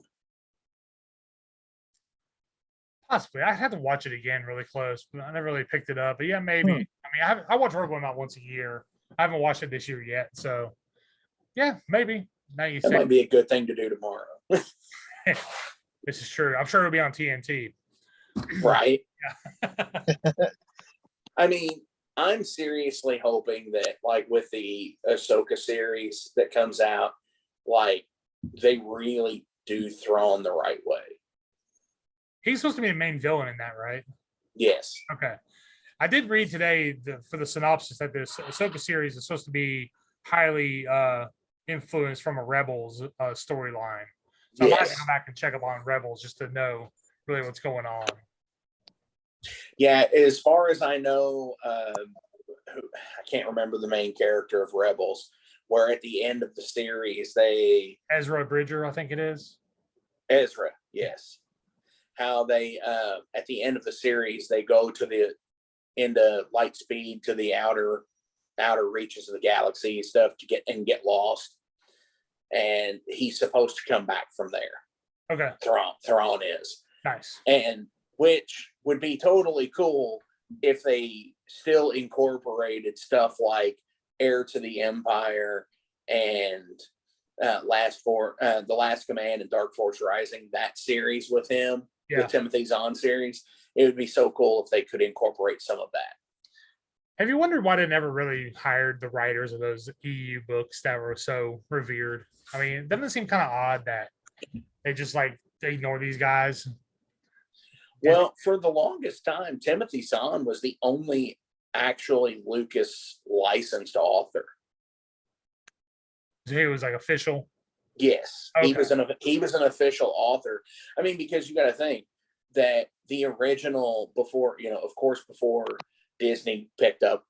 [SPEAKER 1] Possibly. I had to watch it again really close, but I never really picked it up. But yeah, maybe. I mean, I watch Rogue One about once a year. I haven't watched it this year yet, so yeah, maybe. Now you
[SPEAKER 2] That might be a good thing to do tomorrow.
[SPEAKER 1] This is true. I'm sure it'll be on TNT.
[SPEAKER 2] Right.
[SPEAKER 1] Yeah.
[SPEAKER 2] I mean, I'm seriously hoping that, like, with the Ahsoka series that comes out, like, they really do Thrawn the right way.
[SPEAKER 1] He's supposed to be the main villain in that, right?
[SPEAKER 2] Yes.
[SPEAKER 1] Okay. I did read today for the synopsis that this Ahsoka series is supposed to be highly influenced from a Rebels storyline. So I might have to go back and check up on Rebels just to know really what's going on.
[SPEAKER 2] Yeah, as far as I know, I can't remember the main character of Rebels, where at the end of the series they
[SPEAKER 1] Ezra Bridger, I think it is.
[SPEAKER 2] Ezra, yes. How they at the end of the series they go to the into light speed to the outer reaches of the galaxy stuff to get lost, and he's supposed to come back from there.
[SPEAKER 1] Okay.
[SPEAKER 2] Thrawn is
[SPEAKER 1] Nice.
[SPEAKER 2] And which would be totally cool if they still incorporated stuff like Heir to the Empire and The Last Command and Dark Force Rising, that series with him,
[SPEAKER 1] Yeah.
[SPEAKER 2] with Timothy Zahn series. It would be so cool if they could incorporate some of that.
[SPEAKER 1] Have you wondered why they never really hired the writers of those EU books that were so revered? I mean, doesn't it seem kind of odd that they just like they ignore these guys?
[SPEAKER 2] Well, for the longest time, Timothy Zahn was the only actually Lucas licensed author.
[SPEAKER 1] He was like official.
[SPEAKER 2] Yes,
[SPEAKER 1] Okay.
[SPEAKER 2] he was an official author. I mean, because you got to think that the original before Disney picked up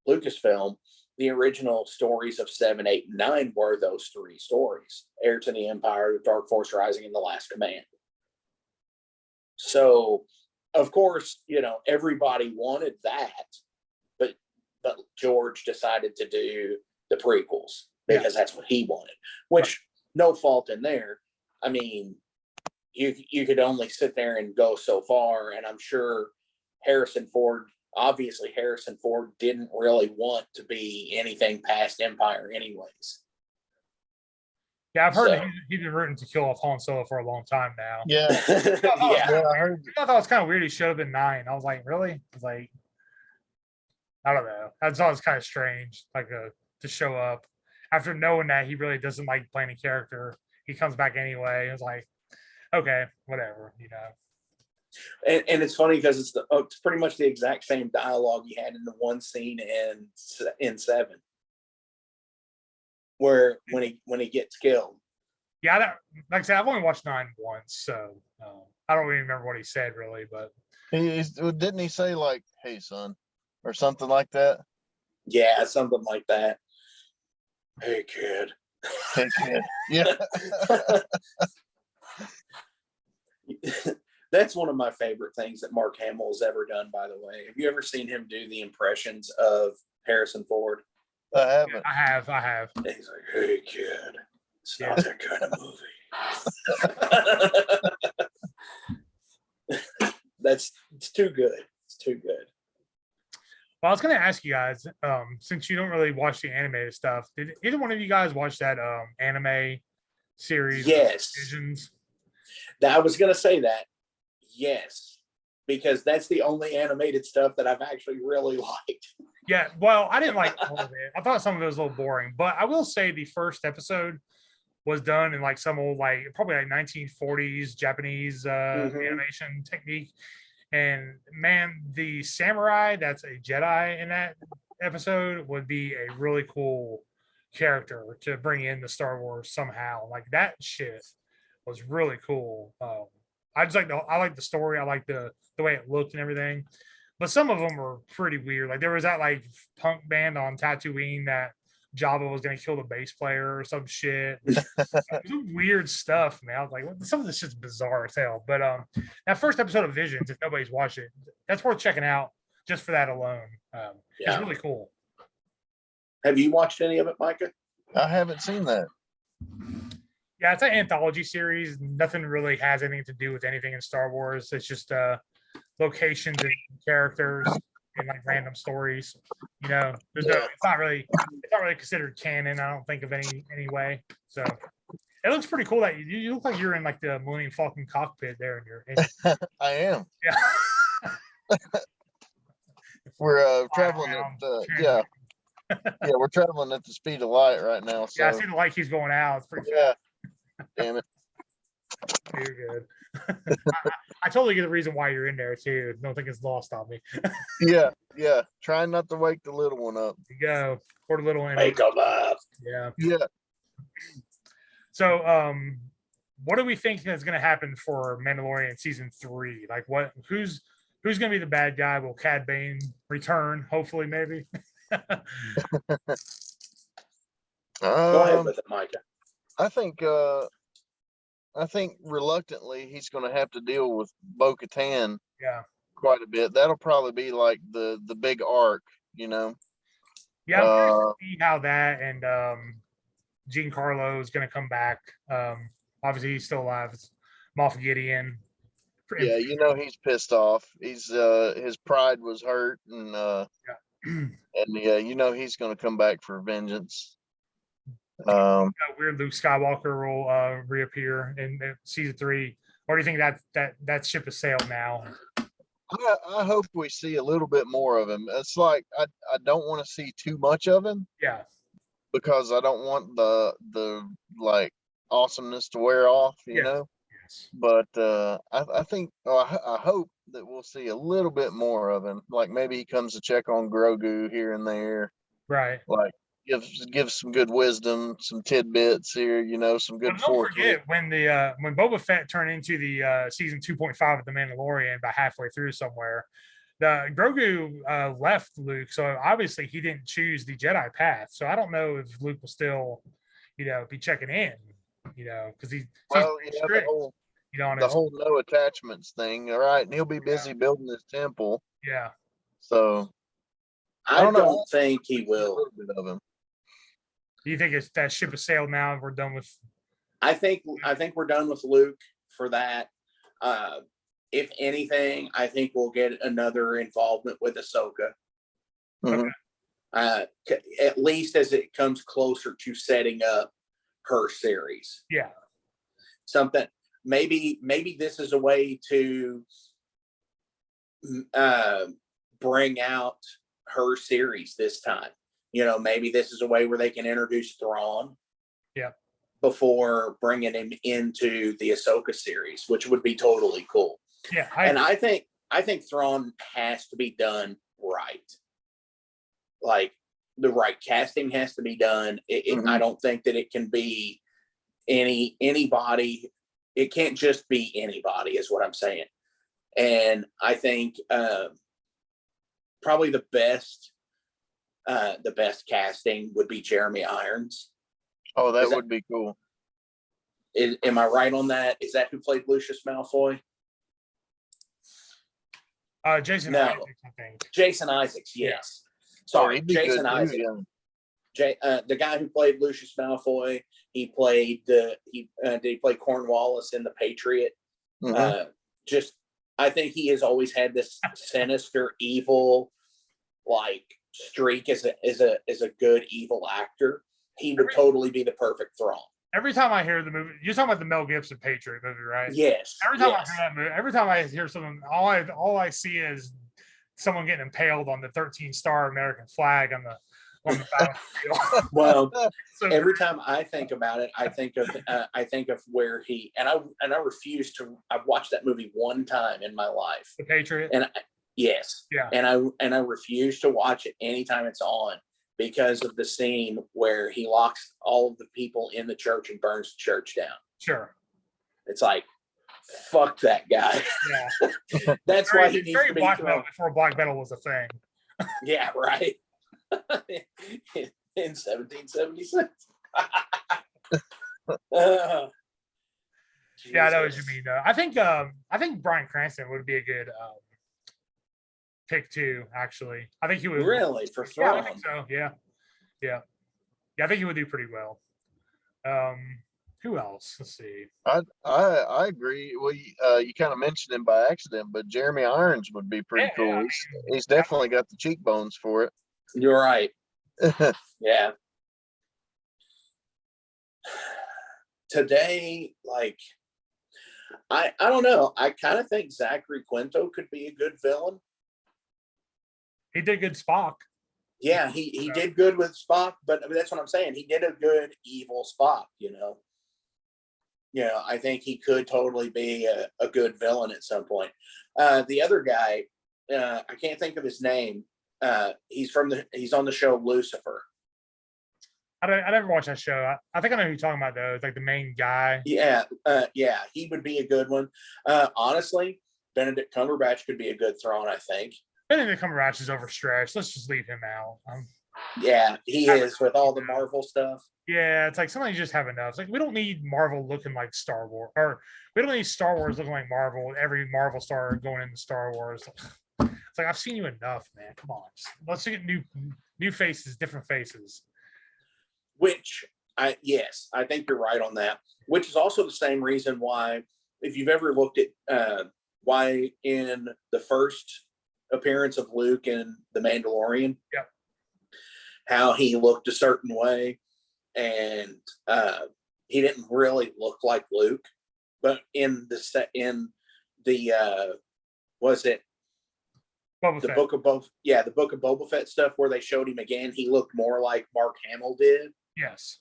[SPEAKER 2] Lucasfilm, the original stories of 7, 8, and 9 were those 3 stories: Heir to the Empire, Dark Force Rising, and The Last Command. So, of course, everybody wanted that, but George decided to do the prequels because that's what he wanted, which no fault in there. I mean, you could only sit there and go so far, and I'm sure Harrison Ford didn't really want to be anything past Empire anyways.
[SPEAKER 1] Yeah, I've heard that he's been rooting to kill off Han Solo for a long time now.
[SPEAKER 3] Yeah.
[SPEAKER 2] I
[SPEAKER 1] heard. I thought it was kind of weird. He showed up in 9. I was like, really? I was like, I don't know. I thought it was kind of strange, like to show up after knowing that he really doesn't like playing a character. He comes back anyway. It was like, okay, whatever,
[SPEAKER 2] And it's funny because it's pretty much the exact same dialogue he had in the one scene in 7. Where when he gets killed.
[SPEAKER 1] Yeah, like I said, I've only watched 9 once, so I don't even remember what he said really. But
[SPEAKER 3] didn't he say like, "Hey, son," or something like that?
[SPEAKER 2] Yeah, something like that. Hey, kid.
[SPEAKER 3] Hey, kid. Yeah.
[SPEAKER 2] That's one of my favorite things that Mark Hamill has ever done. By the way, have you ever seen him do the impressions of Harrison Ford?
[SPEAKER 3] I haven't.
[SPEAKER 1] I have.
[SPEAKER 2] He's like, "Hey, kid, it's not that kind of movie." It's too good. It's too good.
[SPEAKER 1] Well, I was going to ask you guys, since you don't really watch the animated stuff, did either one of you guys watch that anime series?
[SPEAKER 2] Yes.
[SPEAKER 1] Visions?
[SPEAKER 2] I was going to say that. Yes, because that's the only animated stuff that I've actually really liked.
[SPEAKER 1] Yeah, well, I didn't like all of it. I thought some of it was a little boring, but I will say the first episode was done in like some old, like probably like 1940s Japanese animation technique. And man, the samurai that's a Jedi in that episode would be a really cool character to bring in the Star Wars somehow. Like that shit was really cool. I like the story. I like the way it looked and everything. But some of them were pretty weird. Like there was that like punk band on Tatooine that Jabba was going to kill the bass player or some shit. Some weird stuff, man. I was like, some of this shit's bizarre as hell. But that first episode of Visions, if nobody's watched it, that's worth checking out just for that alone. It's really cool.
[SPEAKER 2] Have you watched any of it, Micah?
[SPEAKER 3] I haven't seen that.
[SPEAKER 1] Yeah, it's an anthology series. Nothing really has anything to do with anything in Star Wars. It's just locations and characters and like random stories. It's not really considered canon. I don't think of any way. So it looks pretty cool that you look like you're in like the Millennium Falcon cockpit there.
[SPEAKER 3] I am.
[SPEAKER 1] Yeah.
[SPEAKER 3] We're traveling at we're traveling at the speed of light right now. So
[SPEAKER 1] yeah, I see the light keeps going out. It's pretty
[SPEAKER 3] fast. Damn it.
[SPEAKER 1] You're good. I totally get the reason why you're in there too. Don't think it's lost on me.
[SPEAKER 3] Yeah. Trying not to wake the little one up.
[SPEAKER 1] There you go. Poor little one.
[SPEAKER 2] Wake them up.
[SPEAKER 1] Yeah. So, what do we think is going to happen for Mandalorian season 3? Like, who's going to be the bad guy? Will Cad Bane return? Hopefully, maybe.
[SPEAKER 2] Go ahead
[SPEAKER 3] Um,
[SPEAKER 2] with it, Micah.
[SPEAKER 3] I think reluctantly he's going to have to deal with Bo-Katan
[SPEAKER 1] Yeah.
[SPEAKER 3] quite a bit. That'll probably be like the big arc, you know.
[SPEAKER 1] Yeah, I'm curious to see how that and Giancarlo is going to come back. Obviously, he's still alive. It's Moff Gideon.
[SPEAKER 3] Yeah, you know he's pissed off. He's his pride was hurt,
[SPEAKER 1] Yeah.
[SPEAKER 3] and yeah, you know he's going to come back for vengeance.
[SPEAKER 1] Weird Luke Skywalker will reappear in season 3, or do you think that ship has sailed now?
[SPEAKER 3] I hope we see a little bit more of him. It's like I don't want to see too much of him
[SPEAKER 1] Yeah.
[SPEAKER 3] because I don't want the like awesomeness to wear off, you know.
[SPEAKER 1] Yes.
[SPEAKER 3] But I think I hope that we'll see a little bit more of him. Like maybe he comes to check on Grogu here and there.
[SPEAKER 1] Right.
[SPEAKER 3] Like give some good wisdom, some tidbits here, you know, some good
[SPEAKER 1] But don't
[SPEAKER 3] force.
[SPEAKER 1] forget when when Boba Fett turned into the season 2.5 of the Mandalorian about halfway through somewhere, the Grogu left Luke, so obviously he didn't choose the Jedi path. So I don't know if Luke will still, be checking in, because he's
[SPEAKER 3] Well,
[SPEAKER 1] pretty
[SPEAKER 3] yeah,
[SPEAKER 1] strict, on
[SPEAKER 3] the
[SPEAKER 1] his
[SPEAKER 3] whole no attachments thing. All right, and he'll be busy building his temple.
[SPEAKER 1] yeah.
[SPEAKER 3] So
[SPEAKER 2] I
[SPEAKER 3] don't know.
[SPEAKER 2] don't think he
[SPEAKER 3] A
[SPEAKER 2] will.
[SPEAKER 3] little bit of him.
[SPEAKER 1] Do you think it's that ship has sailed now and we're done with?
[SPEAKER 2] I think we're done with Luke for that. If anything, I think we'll get another involvement with Ahsoka.
[SPEAKER 3] Mhm.
[SPEAKER 2] At least as it comes closer to setting up her series.
[SPEAKER 1] Yeah.
[SPEAKER 2] Something maybe this is a way to bring out her series this time. Maybe this is a way where they can introduce Thrawn.
[SPEAKER 1] Yeah.
[SPEAKER 2] Before bringing him into the Ahsoka series, which would be totally cool.
[SPEAKER 1] Yeah.
[SPEAKER 2] I think Thrawn has to be done right. Like the right casting has to be done. I don't think that it can be anybody. It can't just be anybody, is what I'm saying. And I think probably the best casting would be Jeremy Irons.
[SPEAKER 3] Oh, that would be cool.
[SPEAKER 2] Am I right on that? Is that who played Lucius Malfoy?
[SPEAKER 1] Jason
[SPEAKER 2] No.
[SPEAKER 1] Isaacs, I think.
[SPEAKER 2] Jason Isaacs, yes.
[SPEAKER 3] Yeah.
[SPEAKER 2] Sorry, Jason Isaacs.
[SPEAKER 3] Yeah.
[SPEAKER 2] The guy who played Lucius Malfoy, he played did he play Cornwallis in The Patriot?
[SPEAKER 3] Mhm.
[SPEAKER 2] I think he has always had this sinister, evil, like streak as a good evil actor. He would totally be the perfect Thrawn.
[SPEAKER 1] Every time I hear the movie, you're talking about the Mel Gibson Patriot movie, right?
[SPEAKER 2] Yes.
[SPEAKER 1] Every time I hear that movie, every time I hear something, all I see is someone getting impaled on the 13-star American flag on the battlefield.
[SPEAKER 2] Well,
[SPEAKER 1] So
[SPEAKER 2] every time I think about it, I think of where he and I refuse to. I've watched that movie one time in my life.
[SPEAKER 1] The Patriot.
[SPEAKER 2] And yes,
[SPEAKER 1] yeah,
[SPEAKER 2] and I refuse to watch it anytime it's on because of the scene where he locks all of the people in the church and burns the church down.
[SPEAKER 1] Sure.
[SPEAKER 2] It's like, fuck that guy.
[SPEAKER 1] Yeah.
[SPEAKER 2] That's why he needs to be
[SPEAKER 1] black metal before black metal was a thing.
[SPEAKER 2] Yeah, right. In 1776.
[SPEAKER 1] Yeah, I know what you mean. I think Bryan Cranston would be a good pick too. Actually, I think he would
[SPEAKER 2] really for Thrawn.
[SPEAKER 1] Yeah, I think so. Yeah. I think he would do pretty well. Who else? Let's see.
[SPEAKER 3] I agree. Well, you kind of mentioned him by accident, but Jeremy Irons would be pretty cool. He's definitely got the cheekbones for it.
[SPEAKER 2] You're right. Yeah. Today, like, I don't know. I kind of think Zachary Quinto could be a good villain.
[SPEAKER 1] He did good Spock.
[SPEAKER 2] Yeah, he did good with Spock, but that's what I'm saying. He did a good evil Spock, I think he could totally be a good villain at some point. The other guy, I can't think of his name. He's on the show Lucifer.
[SPEAKER 1] I never watched that show. I think I know who you're talking about though. It's like the main guy.
[SPEAKER 2] Yeah, he would be a good one. Honestly, Benedict Cumberbatch could be a good Thrawn, I think.
[SPEAKER 1] Benedict Cumberbatch is overstretched. Let's just leave him out.
[SPEAKER 2] Yeah, he is with all the Marvel stuff.
[SPEAKER 1] Yeah, it's like sometimes you just have enough. It's like we don't need Marvel looking like Star Wars, or we don't need Star Wars looking like Marvel. Every Marvel star going into Star Wars. It's like I've seen you enough, man. Come on, let's get new faces, different faces.
[SPEAKER 2] Which I think you're right on that. Which is also the same reason why, if you've ever looked at why in the first appearance of Luke in The Mandalorian,
[SPEAKER 1] yeah,
[SPEAKER 2] how he looked a certain way, and he didn't really look like Luke, but in the was it
[SPEAKER 1] Boba
[SPEAKER 2] the
[SPEAKER 1] Fett.
[SPEAKER 2] book of the book of Boba Fett stuff where they showed him again, he looked more like Mark Hamill did.
[SPEAKER 1] Yes.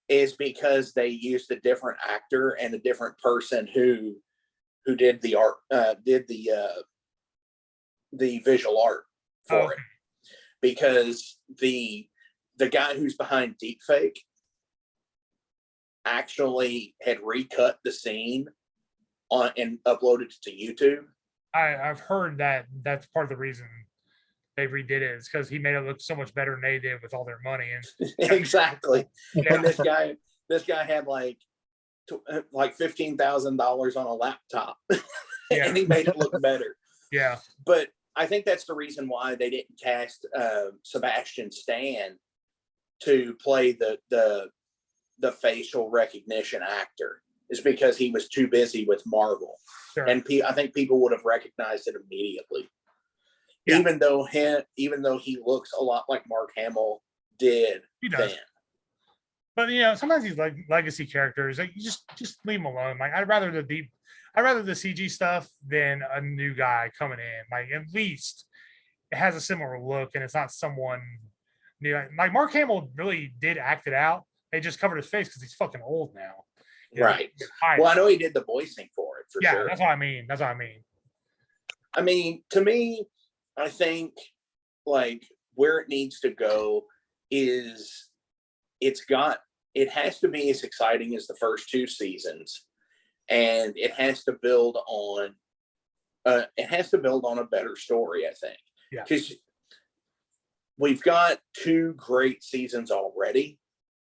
[SPEAKER 2] Is because they used a different actor and a different person who did the art, did the visual art for it, because the guy who's behind deepfake actually had recut the scene on and uploaded it to YouTube.
[SPEAKER 1] I've heard that that's part of the reason they redid it, is because he made it look so much better than they did with all their money. And
[SPEAKER 2] Exactly.
[SPEAKER 1] yeah.
[SPEAKER 2] And this guy had like $15,000 on a laptop,
[SPEAKER 1] Yeah.
[SPEAKER 2] and he made it look better.
[SPEAKER 1] Yeah.
[SPEAKER 2] But I think that's the reason why they didn't cast Sebastian Stan to play the facial recognition actor, is because he was too busy with Marvel.
[SPEAKER 1] Sure.
[SPEAKER 2] And I think people would have recognized it immediately.
[SPEAKER 1] Yeah.
[SPEAKER 2] Even though he looks a lot like Mark Hamill did
[SPEAKER 1] He does.
[SPEAKER 2] then.
[SPEAKER 1] But sometimes these like legacy characters, like you just leave them alone. Like I'd rather the CG stuff than a new guy coming in. Like at least it has a similar look and it's not someone new. Like Mark Hamill really did act it out. They just covered his face because he's fucking old now.
[SPEAKER 2] Right. Well, I know he did the voicing for it for sure.
[SPEAKER 1] That's what I mean.
[SPEAKER 2] I mean, to me, I think like where it needs to go is it has to be as exciting as the first two seasons, and it has to build on a better story, I think.
[SPEAKER 1] Yeah.
[SPEAKER 2] Because we've got two great seasons already,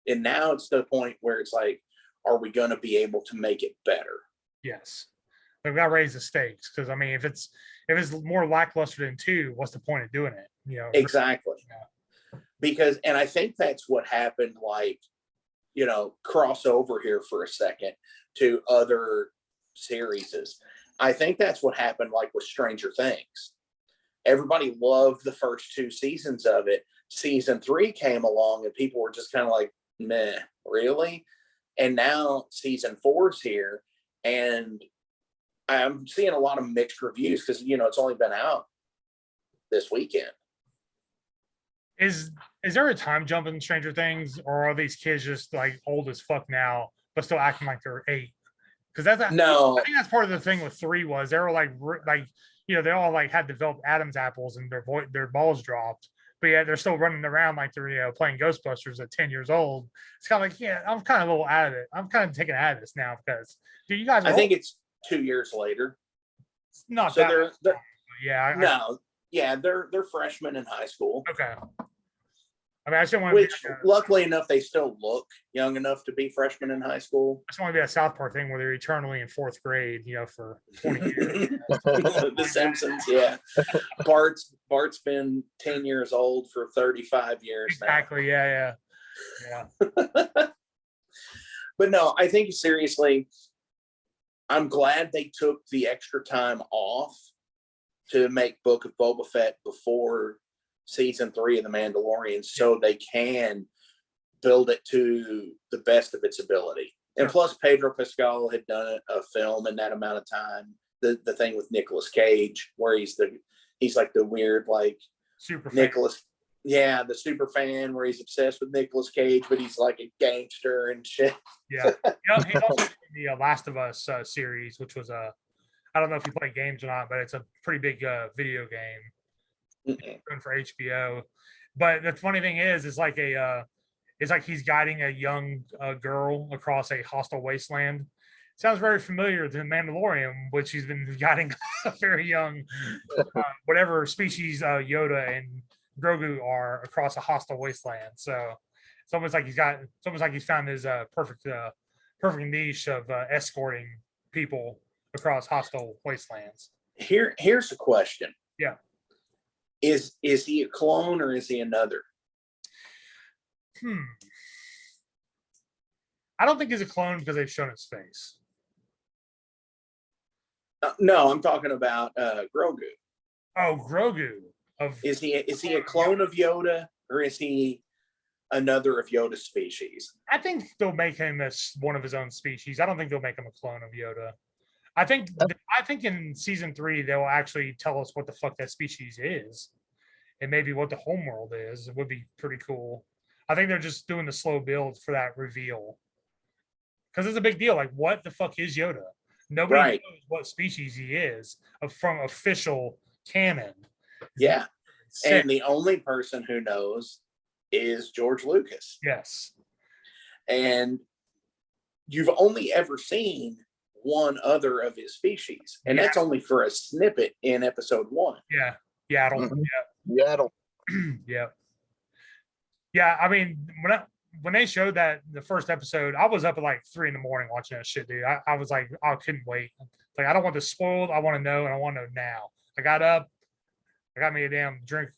[SPEAKER 2] and now it's the point where it's like, are we going to be able to make it better?
[SPEAKER 1] Yes. We've got to raise the stakes, because I mean, if it's more lackluster than two, what's the point of doing it?
[SPEAKER 2] Exactly. Yeah. Because, and I think that's what happened. Like, cross over here for a second to other series. I think that's what happened. Like with Stranger Things, everybody loved the first two seasons of it. Season 3 came along, and people were just kind of like, "Meh, really?" And now season 4's here, and I'm seeing a lot of mixed reviews because it's only been out this weekend.
[SPEAKER 1] Is there a time jump in Stranger Things, or are these kids just like old as fuck now, but still acting like they're 8? Because
[SPEAKER 2] no.
[SPEAKER 1] I think that's part of the thing with 3 was they were like they all like had developed Adam's apples and their balls dropped, but yeah, they're still running around like they're playing Ghostbusters at 10 years old. It's kind of like, yeah, I'm kind of a little out of it. I'm kind of taking out of this now because you guys.
[SPEAKER 2] I think it's 2 years later.
[SPEAKER 1] It's not
[SPEAKER 2] so
[SPEAKER 1] that.
[SPEAKER 2] Yeah. They're freshmen in high school.
[SPEAKER 1] Okay. I mean, I still want
[SPEAKER 2] to. Which, luckily enough, they still look young enough to be freshmen in high school.
[SPEAKER 1] I just want to be a South Park thing where they're eternally in 4th grade, for 20 years.
[SPEAKER 2] The Simpsons, yeah. Bart's been 10 years old for 35 years
[SPEAKER 1] exactly, now. Yeah.
[SPEAKER 2] But no, I think seriously, I'm glad they took the extra time off to make Book of Boba Fett before season 3 of The Mandalorian, so they can build it to the best of its ability. And plus, Pedro Pascal had done a film in that amount of time. The thing with Nicolas Cage, where he's like the weird like
[SPEAKER 1] super
[SPEAKER 2] Nicolas, the super fan, where he's obsessed with Nicolas Cage, but he's like a gangster and shit.
[SPEAKER 1] Yeah, he also did the Last of Us series, which was I don't know if you play games or not, but it's a pretty big video game. For HBO. But the funny thing is, it's like he's guiding a young girl across a hostile wasteland. Sounds very familiar to The Mandalorian, which he's been guiding a very young whatever species Yoda and Grogu are across a hostile wasteland. So it's almost like he's found his perfect niche of escorting people across hostile wastelands.
[SPEAKER 2] Here's a question.
[SPEAKER 1] Yeah.
[SPEAKER 2] Is he a clone or is he another?
[SPEAKER 1] I don't think he's a clone because they've shown his face.
[SPEAKER 2] No, I'm talking about Grogu.
[SPEAKER 1] Oh, Grogu.
[SPEAKER 2] Is he a clone of Yoda, or is he another of Yoda's species?
[SPEAKER 1] I think they'll make him as one of his own species. I don't think they'll make him a clone of Yoda. I think in season 3 they'll actually tell us what the fuck that species is, and maybe what the homeworld is. It would be pretty cool. I think they're just doing the slow build for that reveal, because it's a big deal. Like, what the fuck is Yoda? Nobody knows what species he is from official canon.
[SPEAKER 2] Yeah. And the only person who knows is George Lucas.
[SPEAKER 1] Yes.
[SPEAKER 2] And you've only ever seen one other of his species. And that's only for a snippet in episode 1.
[SPEAKER 1] Yeah. Yaddle.
[SPEAKER 3] Mm-hmm. Yaddle.
[SPEAKER 1] Yeah. Yeah. I mean, when they showed that the first episode, I was up at like 3 a.m. watching that shit, dude. I was like, I couldn't wait. Like, I don't want this spoiled. I want to know, and I want to know now. I got up, I got me a damn drink,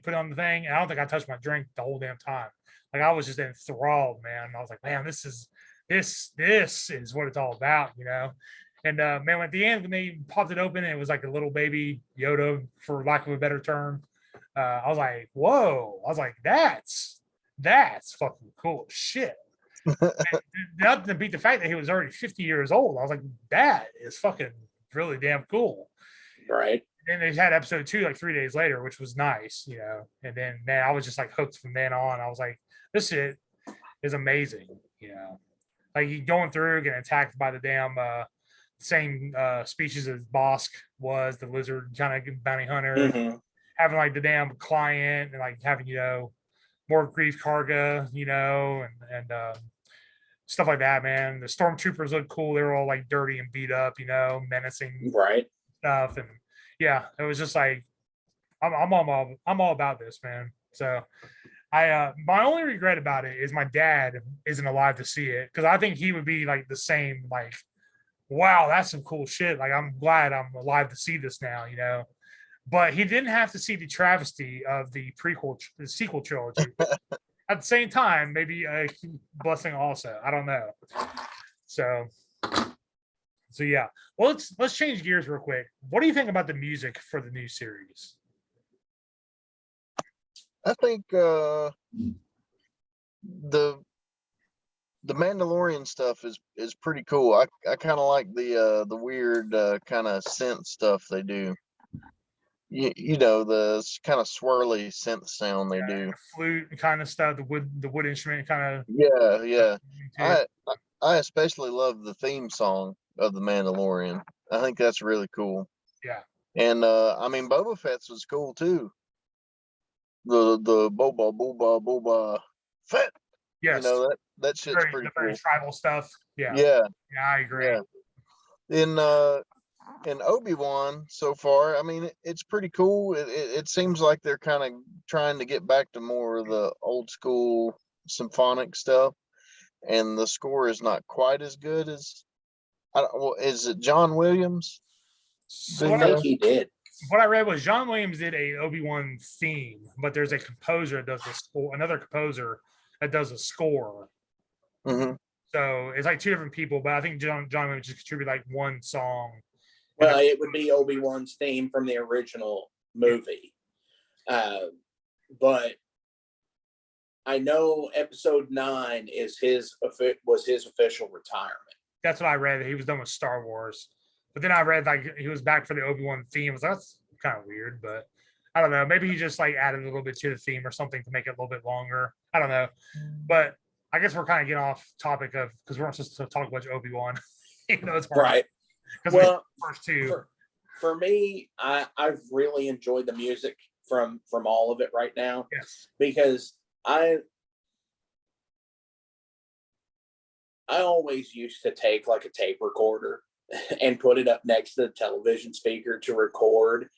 [SPEAKER 1] put on the thing, and I don't think I touched my drink the whole damn time. Like, I was just enthralled, man. I was like, man, this is what it's all about, you know. And man, at the end when they popped it open, it was like a little baby Yoda, for lack of a better term. I was like, whoa! I was like, that's fucking cool as shit. Nothing to beat the fact that he was already 50 years old. I was like, that is fucking really damn cool.
[SPEAKER 2] Right.
[SPEAKER 1] And they had episode 2 like 3 days later, which was nice, you know. And then, man, I was just like hooked from then on. I was like, this shit is amazing, you know. Like, you going through, getting attacked by the damn same species as Bosk was, the lizard kind of bounty hunter, having like the damn client, and like having, you know, more Grief Karga, you know, and stuff like that, man. The stormtroopers look cool. They were all like dirty and beat up, you know, menacing stuff. And yeah, it was just like, I'm all about this, man. So I my only regret about it is my dad isn't alive to see it, because I think he would be like the same, like, wow, that's some cool shit. Like, I'm glad I'm alive to see this now, you know. But he didn't have to see the travesty of the sequel trilogy. At the same time, maybe a blessing also. I don't know. So yeah. Well, let's change gears real quick. What do you think about the music for the new series?
[SPEAKER 3] I think the Mandalorian stuff is pretty cool. I kind of like the weird kind of synth stuff they do. You know, the kind of swirly synth sound they do.
[SPEAKER 1] The flute kind of stuff, the wood instrument kind of.
[SPEAKER 3] Yeah. I especially love the theme song of the Mandalorian. I think that's really cool.
[SPEAKER 1] Yeah.
[SPEAKER 3] And I mean, Boba Fett's was cool too. The boba Fett.
[SPEAKER 1] Yes.
[SPEAKER 3] You know, that shit's pretty cool.
[SPEAKER 1] Very tribal stuff. Yeah.
[SPEAKER 3] Yeah,
[SPEAKER 1] I agree.
[SPEAKER 3] Yeah. In Obi-Wan so far, I mean, it's pretty cool. It seems like they're kind of trying to get back to more of the old school symphonic stuff, and the score is not quite as good as. Is it John Williams?
[SPEAKER 2] So I think he did.
[SPEAKER 1] What I read was John Williams did a Obi-Wan theme, but there's a composer that does the score, another composer that does a score.
[SPEAKER 3] Mm-hmm.
[SPEAKER 1] So it's like 2 different people, but I think John Williams just contributed like one song.
[SPEAKER 2] Well, it would be Obi-Wan's theme from the original movie. But I know episode 9 was his official retirement.
[SPEAKER 1] That's what I read. He was done with Star Wars. But then I read like he was back for the Obi-Wan theme. So that's kind of weird, but I don't know. Maybe he just like added a little bit to the theme or something to make it a little bit longer. I don't know. But I guess we're kind of getting off topic of, because we're not supposed to talk about Obi-Wan. You know, it's hard.
[SPEAKER 2] Right.
[SPEAKER 1] Well, first 2.
[SPEAKER 2] For me, I've really enjoyed the music from all of it right now.
[SPEAKER 1] Yes.
[SPEAKER 2] Because I always used to take like a tape recorder and put it up next to the television speaker to record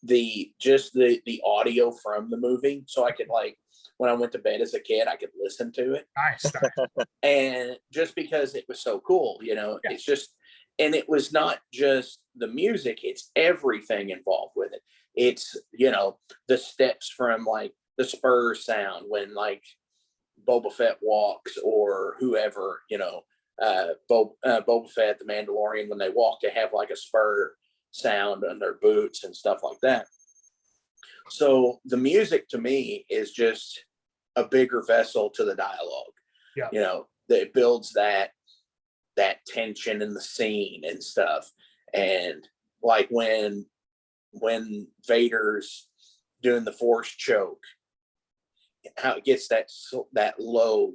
[SPEAKER 2] the audio from the movie, so I could, like, when I went to bed as a kid, I could listen to it.
[SPEAKER 1] Nice, nice.
[SPEAKER 2] And just because it was so cool,
[SPEAKER 1] Yeah.
[SPEAKER 2] it's just, and it was not just the music, it's everything involved with it. It's, the steps from, like, the spur sound when, like, Boba Fett walks, or whoever, Boba Fett, the Mandalorian, when they walk, they have like a spur sound on their boots and stuff like that. So the music to me is just a bigger vessel to the dialogue.
[SPEAKER 1] Yeah.
[SPEAKER 2] That it builds that tension in the scene and stuff. And like when Vader's doing the force choke, how it gets that low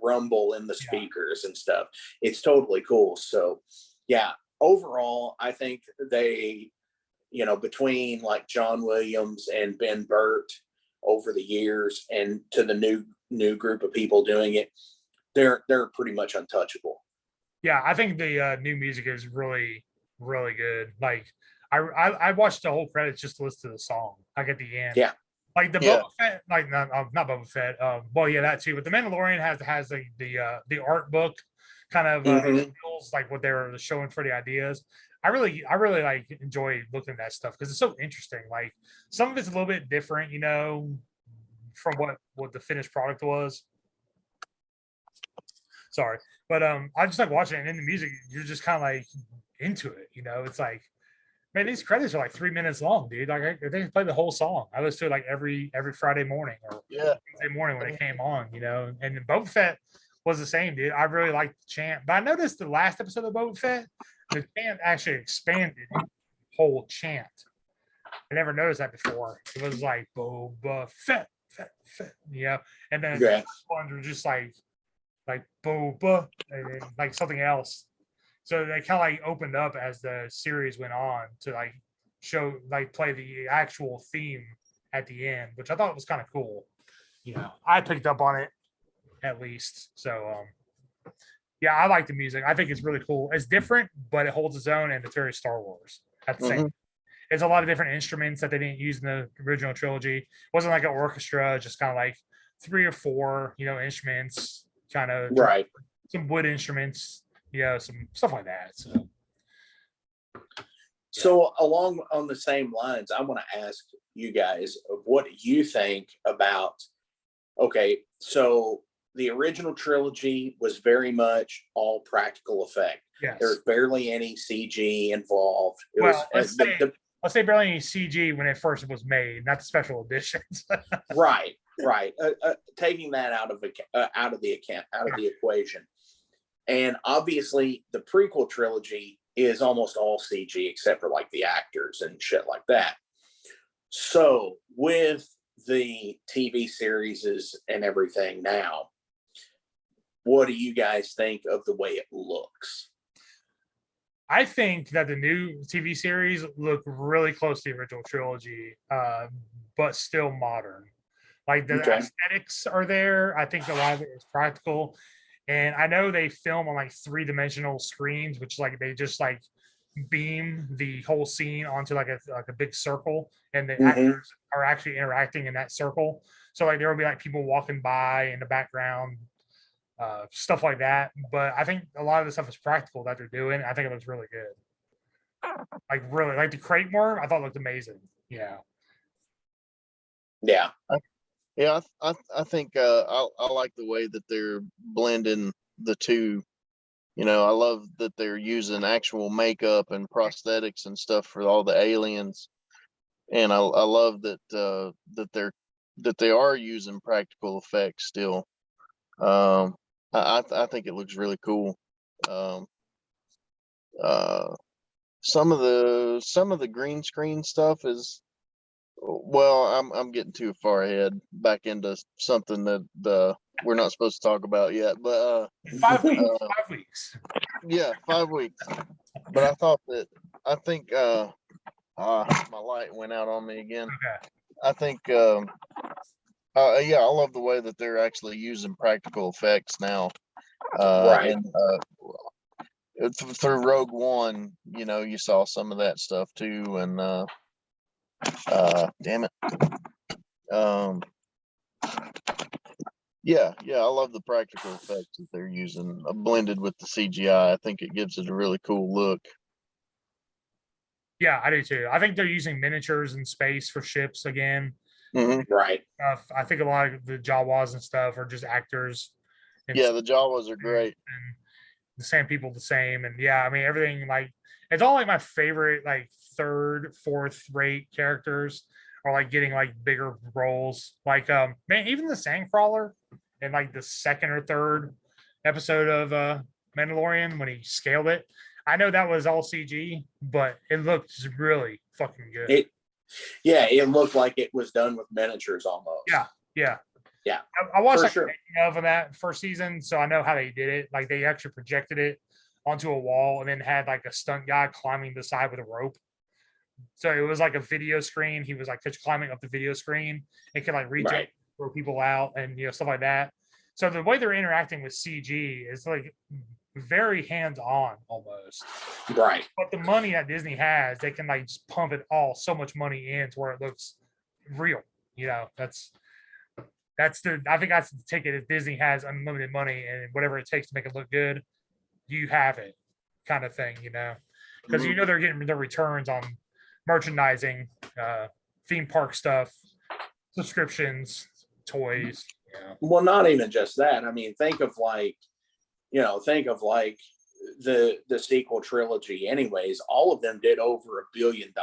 [SPEAKER 2] rumble in the speakers and stuff. It's totally cool. So yeah, overall, I think they, between like John Williams and Ben Burt over the years, and to the new group of people doing it, they're pretty much untouchable.
[SPEAKER 1] Yeah, I think the new music is really, really good. Like I watched the whole credits just to listen to the song, like at the end.
[SPEAKER 2] Yeah.
[SPEAKER 1] Like the Boba Fett, like not Boba Fett. Well, yeah, that too. But the Mandalorian has the art book kind of feels like what they were showing for the ideas. I really like enjoy looking at that stuff because it's so interesting. Like some of it's a little bit different, from what the finished product was. Sorry, but I just like watching it, and in the music, you're just kind of like into it. It's like, man, these credits are like 3 minutes long, dude. Like they play the whole song. I listen to it like every Friday morning or Wednesday morning when it came on, And Boba Fett was the same, dude. I really liked the chant, but I noticed the last episode of Boba Fett, the chant actually expanded the whole chant. I never noticed that before. It was like Boba Fett, Fett, Fett, and then the ones were just like Boba and then like something else. So they kind of like opened up as the series went on to like play the actual theme at the end, which I thought was kind of cool. I picked up on it at least. So yeah, I like the music. I think it's really cool. It's different, but it holds its own, and it's very Star Wars at the same. There's a lot of different instruments that they didn't use in the original trilogy. It wasn't like an orchestra, just kind of like 3 or 4, instruments, kind of some wood instruments, some stuff like that.
[SPEAKER 2] So along on the same lines, I want to ask you guys, what do you think about, okay, so the original trilogy was very much all practical effect.
[SPEAKER 1] Yes.
[SPEAKER 2] There's barely any CG involved.
[SPEAKER 1] Let's say barely any CG when it first was made, not the special editions.
[SPEAKER 2] Right. Taking that out of the equation. And obviously the prequel trilogy is almost all CG except for like the actors and shit like that. So with the TV series and everything now, what do you guys think of the way it looks?
[SPEAKER 1] I think that the new TV series look really close to the original trilogy, but still modern. Like the aesthetics are there. I think a lot of it is practical. And I know they film on like 3-dimensional screens, which like they just like beam the whole scene onto like a big circle, and the actors are actually interacting in that circle. So like there will be like people walking by in the background, stuff like that. But I think a lot of the stuff is practical that they're doing. I think it looks really good. Like really, like the crate worm, I thought looked amazing.
[SPEAKER 2] Yeah.
[SPEAKER 3] Yeah, I think I like the way that they're blending the two. I love that they're using actual makeup and prosthetics and stuff for all the aliens, and I love that that they are using practical effects still. I think it looks really cool. Some of the green screen stuff is, well, I'm getting too far ahead back into something that we're not supposed to talk about yet. But
[SPEAKER 1] 5 weeks. 5 weeks.
[SPEAKER 3] Yeah, 5 weeks. But I think my light went out on me again.
[SPEAKER 1] Okay.
[SPEAKER 3] I think yeah, I love the way that they're actually using practical effects now. And through Rogue One, you saw some of that stuff too, and damn it, yeah, I love the practical effects that they're using, blended with the CGI. I think it gives it a really cool look.
[SPEAKER 1] Yeah, I do too. I think they're using miniatures in space for ships again.
[SPEAKER 2] Right.
[SPEAKER 1] I think a lot of the Jawas and stuff are just actors.
[SPEAKER 3] Yeah, the Jawas are great.
[SPEAKER 1] And the same people, the same. And yeah, I mean, everything like it's all like my favorite, like third, fourth rate characters are like getting like bigger roles. Like, man, even the Sandcrawler in like the second or third episode of Mandalorian when he scaled it. I know that was all CG, but it looked really fucking good.
[SPEAKER 2] It looked like it was done with miniatures almost.
[SPEAKER 1] Yeah.
[SPEAKER 2] Yeah.
[SPEAKER 1] I watched like
[SPEAKER 2] sure.
[SPEAKER 1] of that first season, so I know how they did it. Like they actually projected it onto a wall and then had like a stunt guy climbing the side with a rope. So it was like a video screen. He was like just climbing up the video screen and could like reach out, throw people out, and stuff like that. So the way they're interacting with CG is like very hands-on almost.
[SPEAKER 2] Right.
[SPEAKER 1] But the money that Disney has, they can like just pump it all so much money in to where it looks real. That's the I think that's the ticket. If Disney has unlimited money and whatever it takes to make it look good, you have it, kind of thing. Because they're getting their returns on merchandising, theme park stuff, subscriptions, toys.
[SPEAKER 2] Well, not even just that. I mean, think of like the sequel trilogy. Anyways, all of them did over $1 billion.